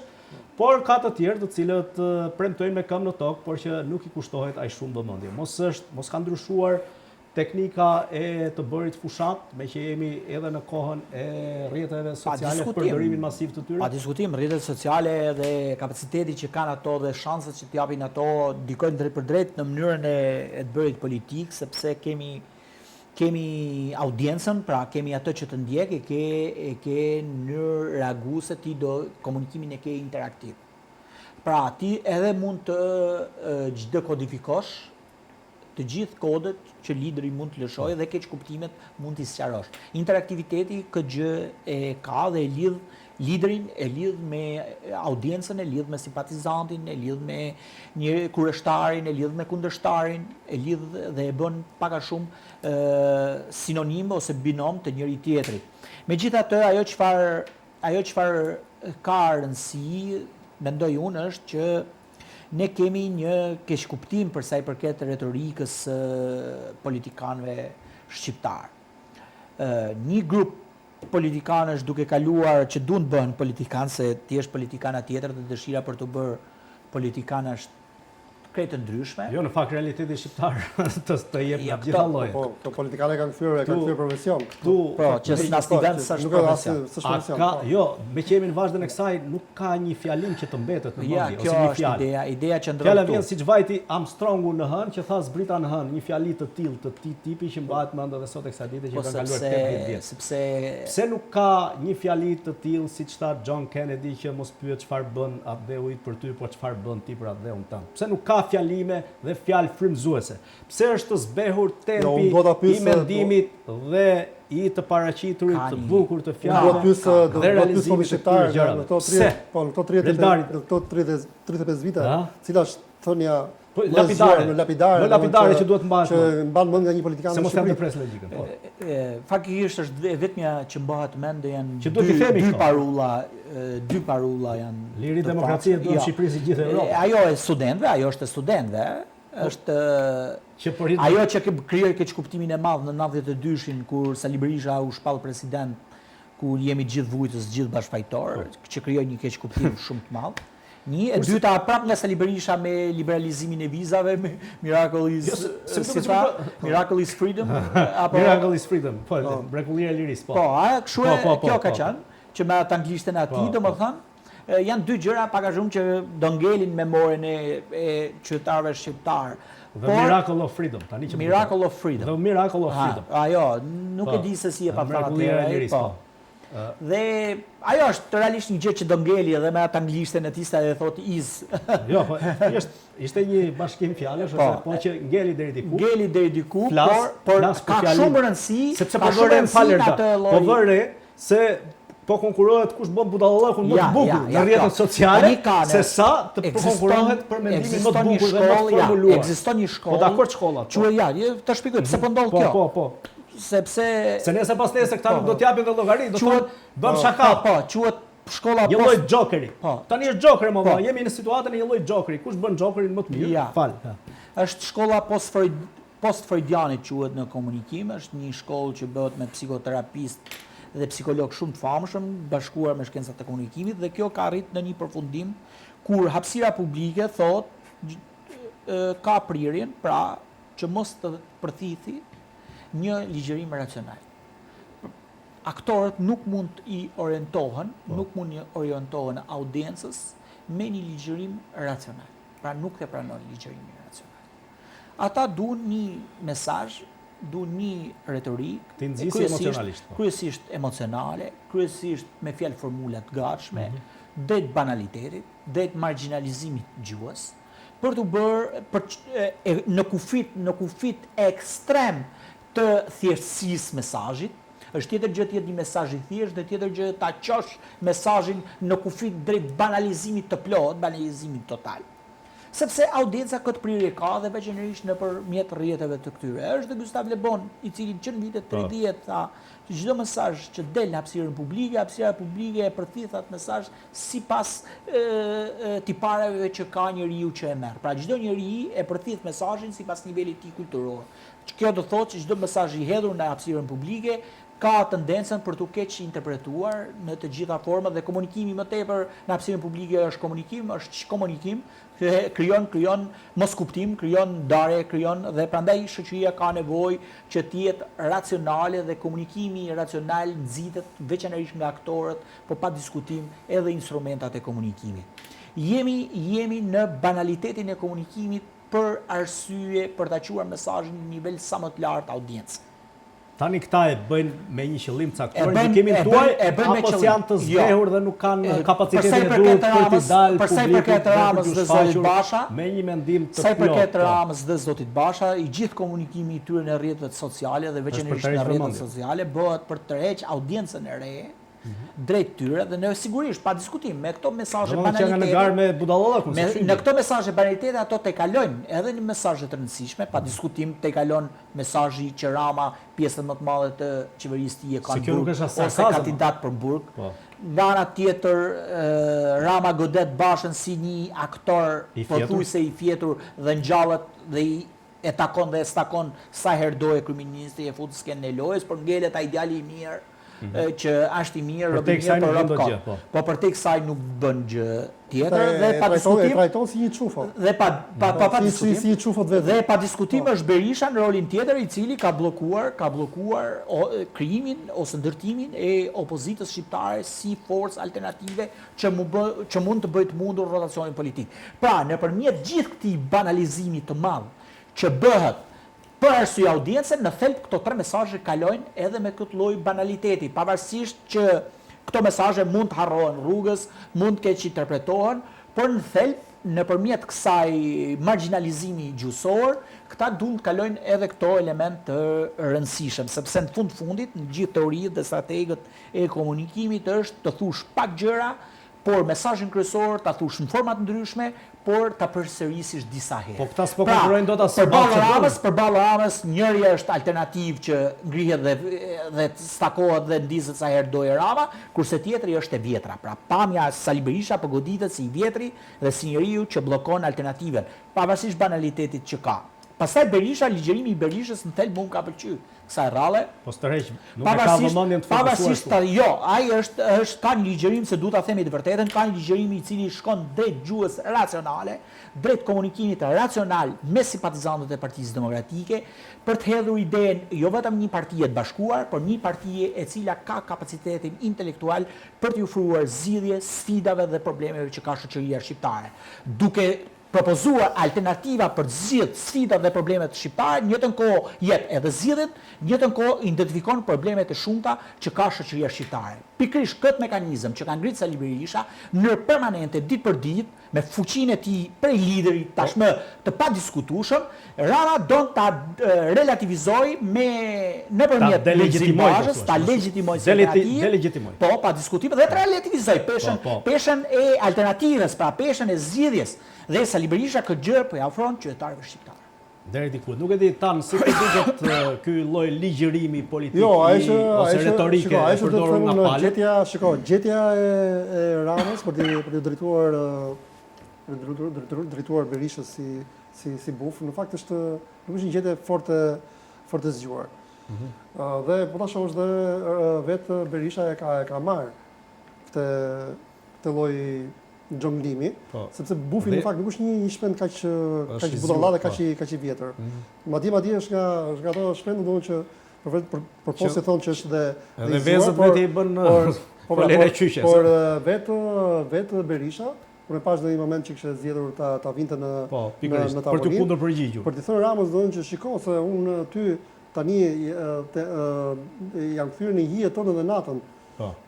por ka të tjerë të cilët premtojnë me këmbë në tokë, por që nuk i kushtohet aq shumë vëmendje. Mos ka ndryshuar teknika e të bërit fushat, me që jemi edhe në kohën e rrjeteve sociale, përdorimin masiv të tyre. Pa diskutim, rrjetet sociale dhe kapaciteti që kanë ato dhe shanset që t'japin ato dikojnë drejt për drejt në mënyrën e të bërit politik, sepse kemi audiencën, pra kemi atë që të ndjek, e ke në reaguese ti do komunikimin e ke interaktiv. Pra ti edhe mund të dekodifikosh të gjithë kodet që lideri mund të lëshojë dhe keq kuptimet mund t'i sqarosh. Interaktiviteti këtë gjë e ka dhe e lidh liderin, e lidh me audiencën, e lidh me simpatizantin, e lidh me një kurioztarin, e lidh me kundërshtarin, e lidh dhe e bën pak a shumë sinonim ose binom të njëri tjetrit. Megjithatë, ajo çfarë ka rëndësi, mendoj unë, është që ne kemi një keqkuptim për sa i përket retorikës politikanëve shqiptar. Një grup politikanësh duke kaluar që duan të bëhen politikanë, se ti je politikana tjetër dhe dëshira për të bërë politikanë është krejt të ndryshme. Jo, në fakt realiteti shqiptar të jep në gjitha llojet. Po politikanë kanë kthyer profesion. Këtu, që s'na stigën s'është profesion. Jo, me që jemi në vazhdën e kësaj, nuk ka një fjalim që të mbetet në mendje, ose një fjalë. Ideja që ndron. Fjala vjen siç vajti Armstrongu në hën, që tha zbrita në hën, një fjali të tillë të këtij tipi që mbahet mend edhe sot e kësaj dite që kanë kaluar 80 vjet. Pse nuk ka një fjali të tillë siç tha John Kennedy që mos pyet çfarë bën atë dheut për ty, por çfarë bën ti për atë dheun tënd? Pse nuk ka fjalime dhe fjalë frymëzuese? Pse është zbehur tempi i mendimit dhe i të paraqiturit të bukur të fjalëve dhe realizimit të këtyre gjërave? Në këto 35 vite, cila është thënia lapidare që duhet mbahet që mban mend nga një politikan se mos të pres logjikën. Faktikisht është vetmja që mbahet mend janë që duhet i themi dy parulla janë liri demokracia do në Shqipëri si gjithë Evropë. Ajo është e studentëve, është ajo që krijoi keqkuptimin e madh në 92-shin kur Sali Berisha u shpall president, kur jemi gjithë vujtës, gjithë bashkëfajtor, që krijoi një keqkuptim shumë të madh. E dyta prapë nga Sali Berisha me liberalizimin e vizave, Miracle is Freedom. Miracle is Freedom, po, mrekullia e lirisë, po. Kjo ka qenë, që me atë anglishtën e atij, domethënë, janë dy gjëra pak a shumë që do ngelin memorien e qytetarëve shqiptar. The Miracle of Freedom, tani që Miracle of Freedom. The Miracle of Freedom. Ajo, nuk e di se si e pa thënë atëherë, po. Dhe ajo është realisht një gjë që do ngeli edhe me atë anglishtën e tij sa e thotë is. Jo, po ishte një bashkim fjalësh ose po që ngeli deri diku. Por ka shumë rëndësi, sepse po vëre se po konkurohet kush bën budallëkun më të bukur në rrjetet sociale, se sa të konkurohet për mendimin më të bukur dhe më të formuluar. Ekziston një shkollë. Po dakord shkollat. Quhet të shpjegoj pse po ndodh kjo. Po. Sepse nëse pas nesër këta nuk do t'japin dhe llogari, do të bëm shaka. Po, quhet shkolla një lloj xhokeri. Tani është xhokeri më vonë, jemi në situatën e një lloj xhokeri. Kush bën xhokerin më të mirë? Fal. Është shkolla post-freudianit quhet në komunikim, është një shkollë që bëhet me psikoterapist dhe psikolog shumë të famshëm, bashkuar me shkencat e komunikimit, dhe kjo ka arrit në një përfundim kur hapësira publike ka prirjen, pra që mos të përthithi një ligjërim racional. Aktorët nuk mund i orientohen, audiencës me një ligjërim racional. Pra nuk e pranojnë ligjërimin racional. Ata duan një mesazh, duan një retorik, kryesisht emocionale, kryesisht me fjalë formula të gatshme, drejt banalitetit, drejt marginalizimit gjuhës, për të bërë në kufit ekstrem të thjeshtësisë mesazhit, Është tjetër gjë të jetë një mesazh i thjeshtë dhe tjetër gjë ta qosh mesazhin në kufi drejt banalizimit të plot, banalizimit total. Sepse audienca këtë prirje ka dhe veçanërisht nëpërmjet rrjeteve të këtyre. Është dhe Gustav Le Bon, i cili që në vitet 30 tha që çdo mesazh që del në hapësirën publike, hapësira publike e përthith atë mesazh sipas tipareve që ka njeriu që e merr. Pra çdo njeri e përthith mesazhin sipas nivelit të tij kulturor. Kjo do thotë që çdo mesazh i hedhur në hapësirën publike ka tendencën për të keq interpretuar në të gjitha format dhe komunikimi më tepër në hapësirën publike është komunikim, krijon mos kuptim, krijon ndarje, krijon dhe prandaj shoqëria ka nevojë që të jetë racionale dhe komunikimi racional nxitet veçanërisht nga aktorët, por pa diskutim edhe instrumentat e komunikimit. Jemi në banalitetin e komunikimit për arsye për ta quar mesazhin në nivel sa më të lartë audiencë. Tani këta e bëjnë me një qëllim caktuar në gjykimin tuaj, apo si janë të zbrehur dhe nuk kanë kapacitetin e duhur për të dalë publikut dhe për të shfaqur me një mendim të plotë. Sa i përket Ramës dhe zotit Basha, i gjithë komunikimi i tyre në rrjetet sociale dhe veçanërisht në rrjetet sociale bëhet për të tërheq audiencën e re drejt tyre dhe në sigurisht pa diskutim me këto mesazhe banalitete. Në këto mesazhe banalitete ato te kalojnë edhe në mesazhe të rëndësishme, pa diskutim te kalon mesazhi që Rama pjesën më të madhe të qeverisë tij e ka në burg ose kandidat për burg. Nga ana tjetër Rama godet Bashën si një aktor pothuajse i fjetur dhe ngjallet dhe e takon dhe e stakon sa herë do e kryeministri e fut skenën e lojës, por ngelet ai djali i mirë që është i mirë, robi mirë për rob kot. Po për tek saj nuk bën gjë tjetër dhe pa diskutim. Trajton si një çufo. Dhe pa diskutim. Si një çufo vetë. Dhe pa diskutim është Berisha në rolin tjetër i cili ka bllokuar krijimin ose ndërtimin e opozitës shqiptare si forcë alternative që mund të bëjë të mundur rotacionin politik. Pra, nëpërmjet gjithë këtij banalizimi të madh që bëhet për arsye audiencë, në thelb këto tre mesazhe kalojnë edhe me këtë lloj banaliteti, pavarësisht që këto mesazhe mund të harrohen rrugës, mund të keq interpretohen, por në thelb nëpërmjet kësaj marginalizimi gjysor, këta duhet të kalojnë edhe këto element të rëndësishëm, sepse në fundit në gjithë teoritë dhe strategjët e komunikimit është të thush pak gjëra, por mesazhin kryesor ta thush në forma të ndryshme, por ta përsërisësh disa herë. Po këta s'po konkurrojnë dot as përballë Ramës, njëri është alternativë që ngrihet dhe stakohet dhe ndizet sa herë dojë Rama, kurse tjetri është e vjetra. Pra pamja Sali Berisha po goditet si i vjetri dhe si njeriu që bllokon alternativen, pavarësisht banalitetit që ka. Pastaj Berisha, ligjërimi i Berishës në thelb mund ka pëlqyer. Kësaj rralle. Po stërheq, nuk e ka vëmendjen të fokusuar. Jo, ai është ka një ligjërim se duhet ta themi të vërtetën, ka një ligjërim i cili shkon drejt gjuhës racionale, drejt komunikimit racional me simpatizantët e Partisë Demokratike për të hedhur idenë jo vetëm një partie të bashkuar, por një partie e cila ka kapacitetin intelektual për të ofruar zgjidhje sfidave dhe problemeve që ka shoqëria shqiptare. Duke propozuar alternativa për të zgjidhur sfidat dhe problemet shqiptare, në njëjtën kohë jep edhe zgjidhjet, në njëjtën kohë identifikon problemet e shumta që ka shoqëria shqiptare. Pikërisht këtë mekanizëm që ka ngritur Sali Berisha në permanente ditë për ditë me fuqinë e tij prej liderit tashmë të padiskutueshëm, Rama don ta relativizoj me nëpërmjet legitimazhës, ta legjitimoj. Po, pa diskutim dhe të relativizoj peshën e alternativës, pra peshën e zgjidhjes. Dhe Sali Berisha këtë gjë po ja ofron qytetarëve shqiptarë. Deri diku, nuk e di tanë si të duket ky lloj ligjërimi politik ose retorike e përdorur nga palët. Gjetja e Ramës për të drejtuar Berishës si buf, në fakt është nuk është një gjetje fort e zgjuar. Dhe po ta shohësh dhe vetë Berisha e ka marrë këtë lloj xhonglimi, sepse bufi në fakt nuk është një shpend kaq budalla dhe kaq i vjetër. Madje është nga ato shpend që për posë thonë që është dhe vezët vetë i bën folën e qyqe. Por vetë Berisha, kur e pash në një moment që kishte zgjedhur ta vinte në tavolinë për të kundër përgjigjur. Për të thënë Ramës donë që shiko se unë ty tani jam kthyer në hije tonë dhe natën.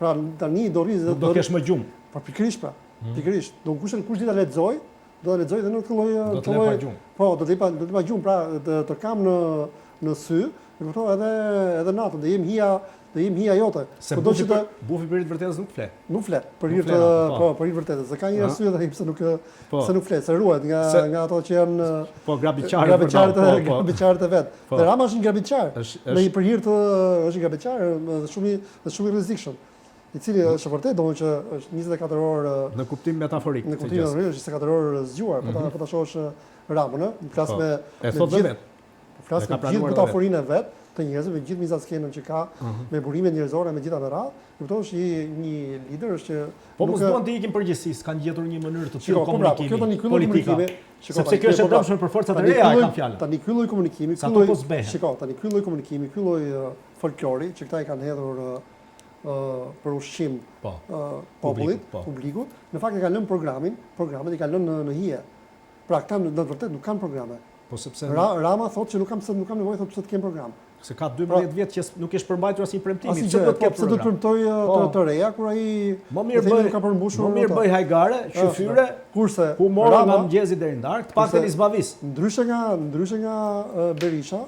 Pra tani do kesh më gjumë. Po pikërisht pra. Pikërisht. Do kush di ta lexoj, do ta lexoj dhe në këtë lloj. Do të lë pa gjumë. Po, do të pa gjumë, pra të kam në sy, e kuptoj edhe natën, do jem do im hija jote. Se bufi për hir të vërtetës nuk flet. Nuk flet, për hir të për hir të vërtetës. Se ka një arsye të im se nuk flet, se ruhet nga ato që janë grabitçarët e vet. Dhe Rama është një grabitçar. Në për hir të është një grabitçar shumë i rrezikshëm. I cili është vërtet domethënë që është 24 orë në kuptim metaforik. Në kuptim metaforik është 24 orë zgjuar, po ta shohësh Ramën, flas me flas me gjithë metaforinë e vet të njerëzve, me gjithë mizaskenën që ka, me burimet njerëzore, me gjitha me radhë. Kupton është një lider është që po mos duan të ikin përgjithësisht, kanë gjetur një mënyrë të tillë komunikimi. Kjo tani ky lloj komunikimi, sepse kjo është e brendshme për forcat e reja, kam fjalën. Tani ky lloj komunikimi, tani ky lloj komunikimi, ky lloj folklori që këta i kanë hedhur për ushqim publikut, në fakt e kanë lënë programet i kanë lënë në hije. Pra këta në vërtet nuk kanë programe. Po sepse Rama thotë që nuk kam nevojë thotë pse të kem program. Se ka 12 vjet që nuk është përmbajtur asnjë premtimi. Pse do të premtoj të reja kur ai më mirë ka përmbushur. Më mirë bëj hajgare, shifyre, kurse ku morë nga mëngjesi deri në darkë, të paktën i zbavis. Ndryshe nga Berisha,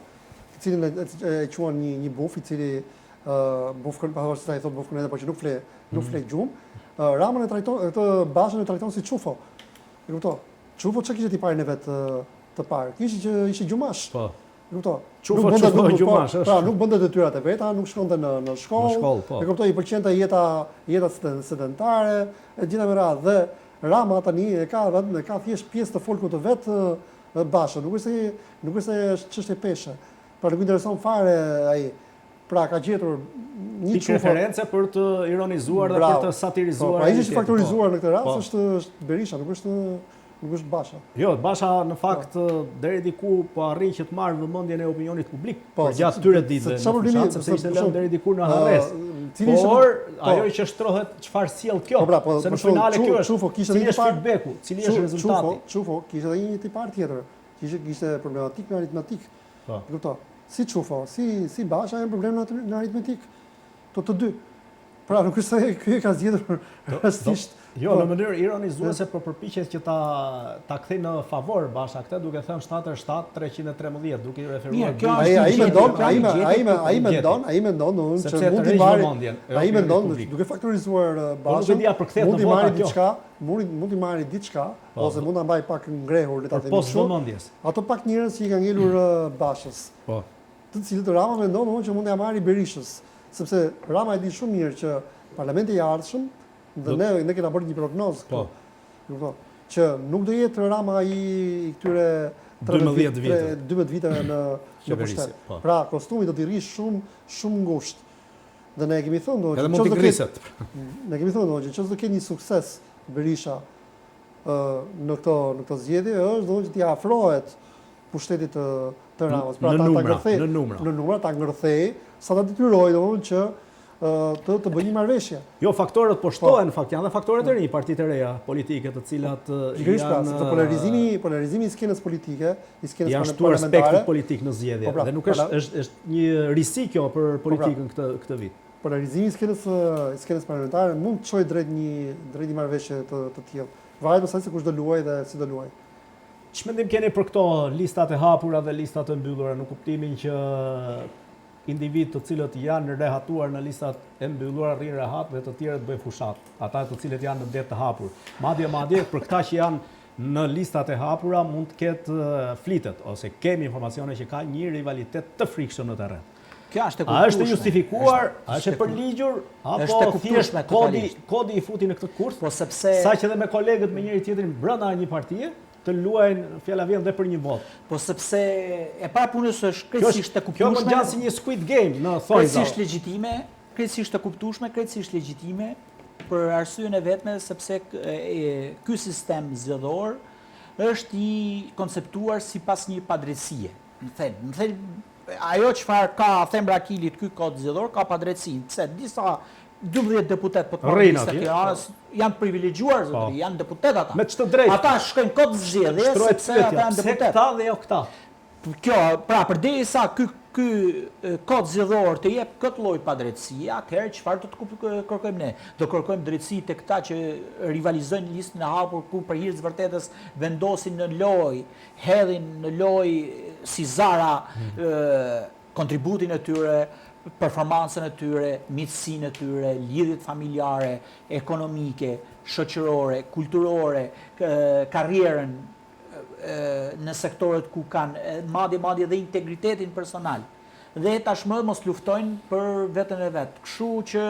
i cili e quan një buf i cili bufkën pa thosë ai thot bufkën edhe po që nuk fle gjumë. Ramën e trajton këtë Bashën e trajton si çufo. E kupton? Çufo çka kishte i parë në vet të parë. Kishte që ishte gjumash. Po. E kupton? Çufo gjumash. Pra nuk bënte detyrat e veta, nuk shkonte në shkollë. E kupton, i pëlqente jeta sedentare, e gjitha me radhë. Dhe Rama tani ka thjesht pjesë të folkut të vet Bashën. Nuk është se është çështje peshe. Pra nuk intereson fare ai. Pra ka gjetur një referencë për të ironizuar dhe për të satirizuar. Ai është faktorizuar në këtë rast është Berisha, nuk është Basha. Jo, Basha në fakt deri diku po arrin që të marrë vëmendjen e opinionit publik për gjatë këtyre ditëve. Sepse ishte lënë deri diku në harres. Por ajo që shtrohet çfarë sjell kjo? Se në finale kjo është. Cili është feedbacku? Cili është rezultati? Çufo kishte edhe një tipar tjetër. Kishte problematik me aritmetik. E kupton? Si Çufo, si Basha janë problem në aritmetik. Të dy. Pra nuk është se ky ka zgjedhur rastisht. Jo, në mënyrë ironizuese për përpiqet që ta kthej në favor Basha këtë duke thënë 77-313 duke i referuar. Ai mendon që duke faktorizuar Basha mund t'i marrë diçka ose mund ta mbaj pak ngrehur le ta themi kështu. Ato pak njerëz që i kanë ngelur Bashës. Po. Të cilët Rama mendon që mund t'ia marrë Berishës, sepse Rama e di shumë mirë që parlamenti i ardhshëm dhe ne kena bërë një prognozë këtu, që nuk do jetë Rama i këtyre 12 viteve në pushtet. Pra, kostumi do t'i rrish shumë ngushtë. Dhe ne kemi thënë edhe mund t'i griset. Ne kemi thënë që çdo të ketë një sukses Berisha në këto zgjedhje është që t'i afrohet pushtetit të Ramës. Pra në numra ta ngërthej sa ta detyrojë domthonjë që të bëjë një marrëveshje. Jo, faktorët po shtohen, në fakt janë dhe faktorët e rinj, partitë e reja politike, të cilat janë polarizimi i skenës politike, i skenës janë shtuar spektrin politik në zgjedhje. Dhe nuk është një risi kjo për politikën këtë vit. Polarizimi i skenës parlamentare mund të çojë drejt një marrëveshje të tillë. Varet pastaj se kush do luajë dhe si do luajë. Ç'mendim keni për këto listat e hapura dhe listat e mbyllura në kuptimin që individ të cilët janë rehatuar në listat e mbyllura rrin rehat dhe të tjerët bëjnë fushat, ata të cilët janë në det të hapur. Madje për këta që janë në listat e hapura mund të ketë flitet ose kemi informacione që ka një rivalitet të frikshëm në terren. Kjo është e kuptueshme. A është justifikuar, a është e përligjur apo thjesht kodi i futi në këtë kurs? Po sepse saqë edhe me kolegët me njëri tjetrin brenda një partie të luajnë fjala vjen dhe për një votë. Po sepse e para punës është krejtësisht e kuptueshme. Kjo më ngjan si një Squid Game në thonjza. Krejtësisht e kuptueshme, krejtësisht legjitime për arsyeën e vetme sepse ky sistem zgjedhor është i konceptuar sipas një padrejtësie. Në thënë ajo çfarë ka thembra akilit ky kod zgjedhor ka padrejtësi, pse disa 12 deputet po të janë privilegjuar, janë deputet ata. Me çdo drejt. Ata shkojnë kod zgjedhje sepse ata janë deputet. Këta dhe jo këta. Kjo, pra përderisa ky kod zgjedhor të jep këtë lloj padrejtësie, atëherë çfarë do të kërkojmë ne? Do kërkojmë drejtësi tek këta që rivalizojnë listën e hapur ku për hir të vërtetës vendosin në lojë, hedhin në lojë si zara kontributin e tyre, performancën e tyre, miqësinë e tyre, lidhjet familjare, ekonomike, shoqërore, kulturore, karrierën në sektorët ku kanë madje dhe integritetin personal. Dhe tashmë mos luftojnë për veten e vet. Kështu që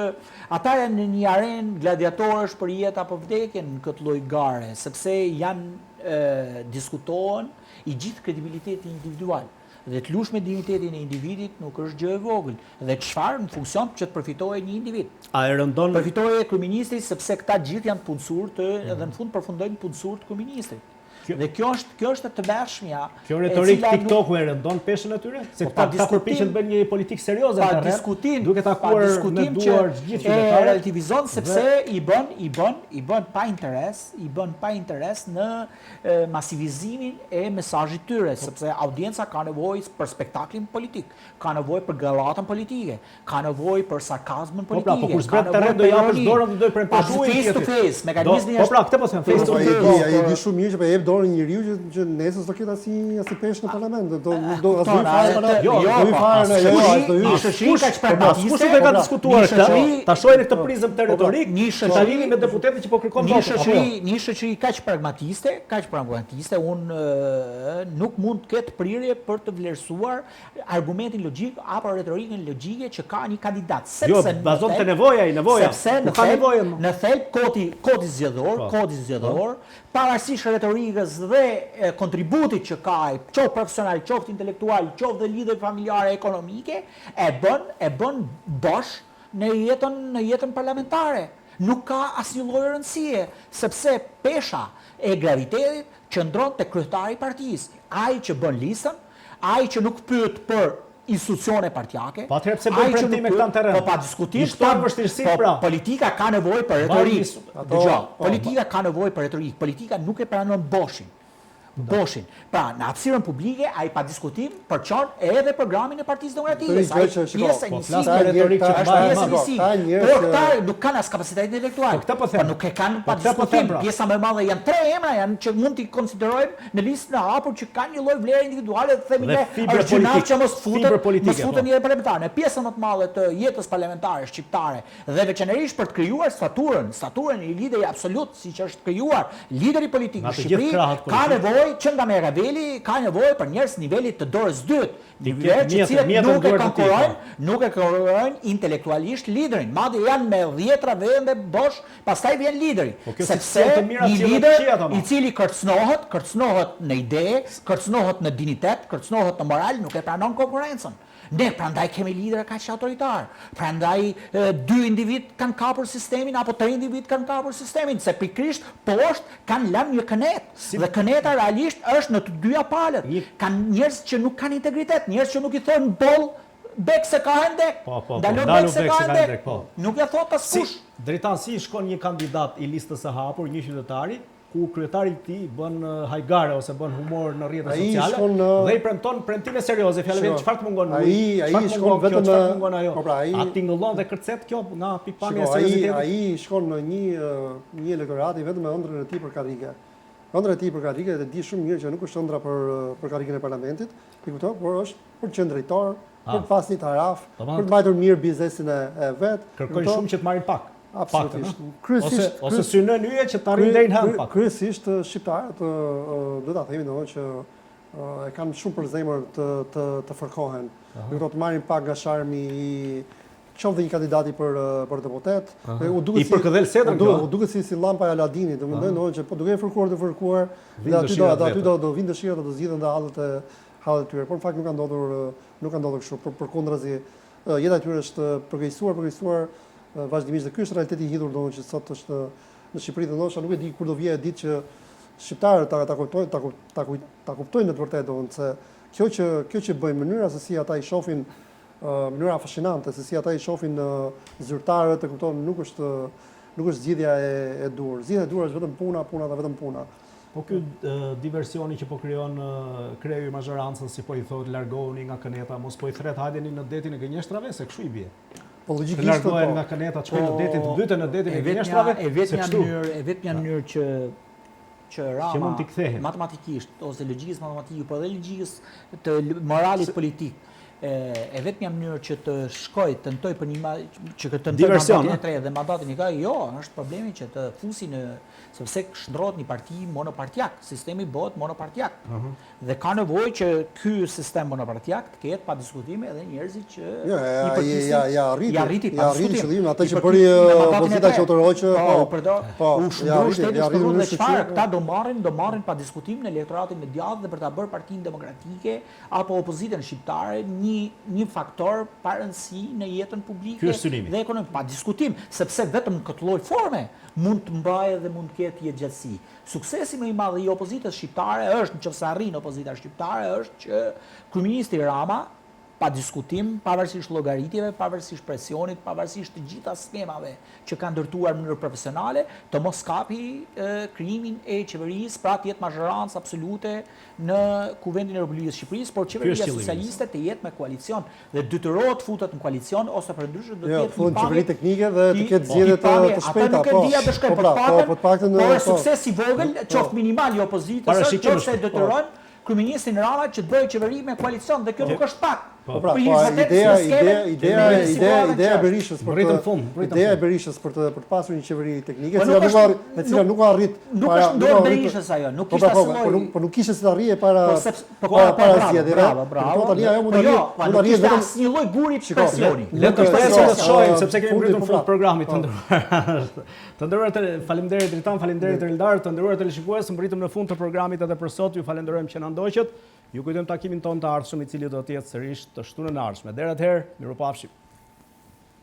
ata janë në një arenë gladiatorësh për jetë apo vdekje në këtë lloj gare, sepse janë diskutohen i gjithë kredibiliteti individual. Dhe të lush me dignitetin e individit nuk është gjë e vogël. Dhe çfarë në funksion që të përfitojë një individ. A e rëndon Përfitojë kryeministri sepse këta gjithë janë punësurë edhe në fund përfundojnë punësurë të kryeministrit. Dhe kjo është të mëshmja. Kjo retorikë TikToku e rëndon peshën e tyre? Se ta përpiqen të bëjnë një politikë serioze në terren, duke takuar në duar gjithë qytetarët. E relativizon sepse i bën pa interes në masivizimin e mesazhit tyre, sepse audienca ka nevojë për spektaklin politik, ka nevojë për gallatën politike, ka nevojë për sarkazmin politik. Po kur zbret terren do japësh dorën dhe do i premtosh face to face, mekanizmi është. Po pra, këtë po them, face to face. Ai di shumë mirë që po jep dorën njeriu që nesër do ketë as peshë në parlament, do as Kush do ka diskutuar këtë? Ta shohin këtë prizëm të retorik, ta lidhin me deputetët që po kërkon votë. Një shoqëri kaq pragmatiste, unë nuk mund të ketë prirje për të vlerësuar argumentin logjik apo retorikën logjike që ka një kandidat. Jo, bazon te nevoja. Sepse në thelb kodi zgjedhor, pavarësisht retorikës dhe kontributit që ka, qoftë profesional, qoftë intelektual, qoftë dhe lidhje familjare ekonomike, e bën bosh në jetën parlamentare. Nuk ka asnjë lloj rëndësie, sepse pesha e gravitetit qëndron te kryetari i partisë, ai që bën listën, ai që nuk pyet për institucione partijake. Po atëherë pse bën premtime këta në terren? Po pa diskutimisht, politika ka nevojë për retorikë. Dgjoj, politika ka nevojë për retorikë. Politika nuk e pranon boshin. Pra, në hapësirën publike ai pa diskutim përçon edhe programin e Partisë Demokratike. Pjesë e njësisë. Po këta nuk kanë as kapacitet intelektual. Po nuk e kanë pa diskutim. Pjesa më e madhe janë 3 emra që mund t'i konsiderojmë në listën e hapur që kanë një lloj vlere individuale dhe themi ne është gjëna që mos futen në parlamentare. Pjesa më të madhe të jetës parlamentare shqiptare dhe veçanërisht për të krijuar staturën e lideri absolut siç është krijuar lideri politik në Shqipëri, ka nevojë që nga Mergaveli ka nevojë për njerëz nivelit të dorës dytë, që cilët nuk e konkurrojnë intelektualisht liderin, madje janë me 10 vende bosh, pastaj vjen lideri. Sepse një lider i cili kërcënohet në ide, kërcënohet në dignitet, kërcënohet në moral, nuk e pranon konkurrencën. Ne prandaj kemi lidera kaq autoritar. Prandaj 2 individ kanë kapur sistemin apo 3 individ kanë kapur sistemin, se pikërisht poshtë kanë lënë një kënet. Dhe këneta realisht është në të dyja palët. Kanë njerëz që nuk kanë integritet, njerëz që nuk i thonë boll bek se ka hendek. Ndalo bek se ka hendek. Nuk ja thot askush. Drejtanësi shkon një kandidat i listës së hapur, një qytetari, ku kryetari i tij bën hajgare ose bën humor në rrjetet sociale dhe i premton premtime serioze, fjalëve çfarë të mungon. Ai shkon vetëm a tingëllon dhe kërcet kjo nga pikpamja e seriozitetit. Ai shkon në një elektorat vetëm me ëndrrën e tij për karrige. Ëndra e tij për karrige dhe di shumë mirë që nuk është ëndra për karrigen e parlamentit, por është për qenë drejtor, për të pasur një taraf, për të mbajtur mirë biznesin e vet. Kërkojnë shumë që të marrin pak. Absolutisht. Ose synën yje që të arrin deri në hap pak. Kryesisht shqiptarët do ta themi domosdoshmë që e kanë shumë për zemër të fërkohen. Do të marrin pak nga sharmi i qoftë një kandidati për deputet, i përkëdhel sedrën kjo. U duket si lampa e Aladinit, domethënë që po duke fërkuar dhe aty do vinë dëshirat do zgjidhen dhe hallet e tyre. Por në fakt nuk ka ndodhur kështu. Përkundrazi jeta e tyre është përkeqësuar vazhdimisht dhe ky është realiteti i hidhur domosdoshmë që sot është në Shqipëri dhe ndoshta nuk e di kur do vijë ditë që shqiptarët ta kuptojnë në të vërtetë domosdoshmë se kjo që bëjnë mënyra se si ata i shohin mënyra fascinante se si ata i shohin zyrtarët, e kupton, nuk është zgjidhja e dur. Zgjidhja e dur është vetëm puna dhe vetëm puna. Po ky diversioni që po krijon kreu i mazhorancës, si po i thotë, largohuni nga këneta, mos po i thret hajdeni në detin e gënjeshtrave, se kështu i bie. Po logjikisht largohen nga këneta, çojnë në detin, të mbyten në detin e gënjeshtrave. E vetmja mënyrë që Rama mund t'i kthehet matematikisht ose logjikës matematike, por edhe logjikës të moralit politik e vetmja mënyrë që të shkoj, tentoj për një që të tentoj Diversion, mandatin e tretë dhe mandatin e ka, jo, është problemi që të fusi sepse shndrohet një parti monopartiak, sistemi bëhet monopartiak. Dhe ka nevojë që ky sistem monopartiak të ketë pa diskutime edhe njerëzit që ja arriti qëllimin, ata që bëri bëri Vozita Qotoroqë, u shndroi shteti shndroi dhe çfarë këta do marrin pa diskutim në elektoratin e djathtë dhe për ta bërë Partinë Demokratike apo opozitën shqiptare një faktor pa rëndësi në jetën publike dhe ekonomike, pa diskutim, sepse vetëm në këtë lloj forme mund të mbajë dhe mund të ketë jetëgjatësi. Suksesi më i madh i opozitës shqiptare është, nëse arrin opozita shqiptare, është që kryeministri Rama, pa diskutim, pavarësisht llogaritjeve, pavarësisht presionit, pavarësisht të gjitha skemave që kanë ndërtuar në mënyrë profesionale, të mos kapi krijimin e qeverisë, pra të jetë mazhorancë absolute në Kuvendin e Republikës së Shqipërisë, por qeveria socialiste të jetë me koalicion dhe detyrohet futet në koalicion ose përndryshe do të jetë një qeveri teknike dhe të ketë zgjedhje të shpejta. Ata nuk e dia të shkojnë për të paktën, por sukses i vogël, qoftë minimal i opozitës, qoftë detyron kryeministrin Rama që të bëjë qeveri me koalicion dhe kjo nuk është pak. Ideja e Berishës për të pasur një qeveri teknike, e cila nuk arrit. Nuk është dorë Berishës ajo, nuk kishte asnjë. Po nuk kishte se të arrije para zgjedhjeve. Bravo. Nuk kishte asnjë lloj guri presioni. Le të shohim sepse kemi mbritur në fund programit të ndëruar. Të nderuar, faleminderit Dritan, faleminderit Eldar, të nderuar televizionistë, mbritëm në fund të programit edhe për sot. Ju falenderojmë që na ndoqët. Ju kujtojmë takimin tonë të ardhshëm, i cili do të jetë sërish të shtunën e ardhshme. Deri atëherë, mirupafshim.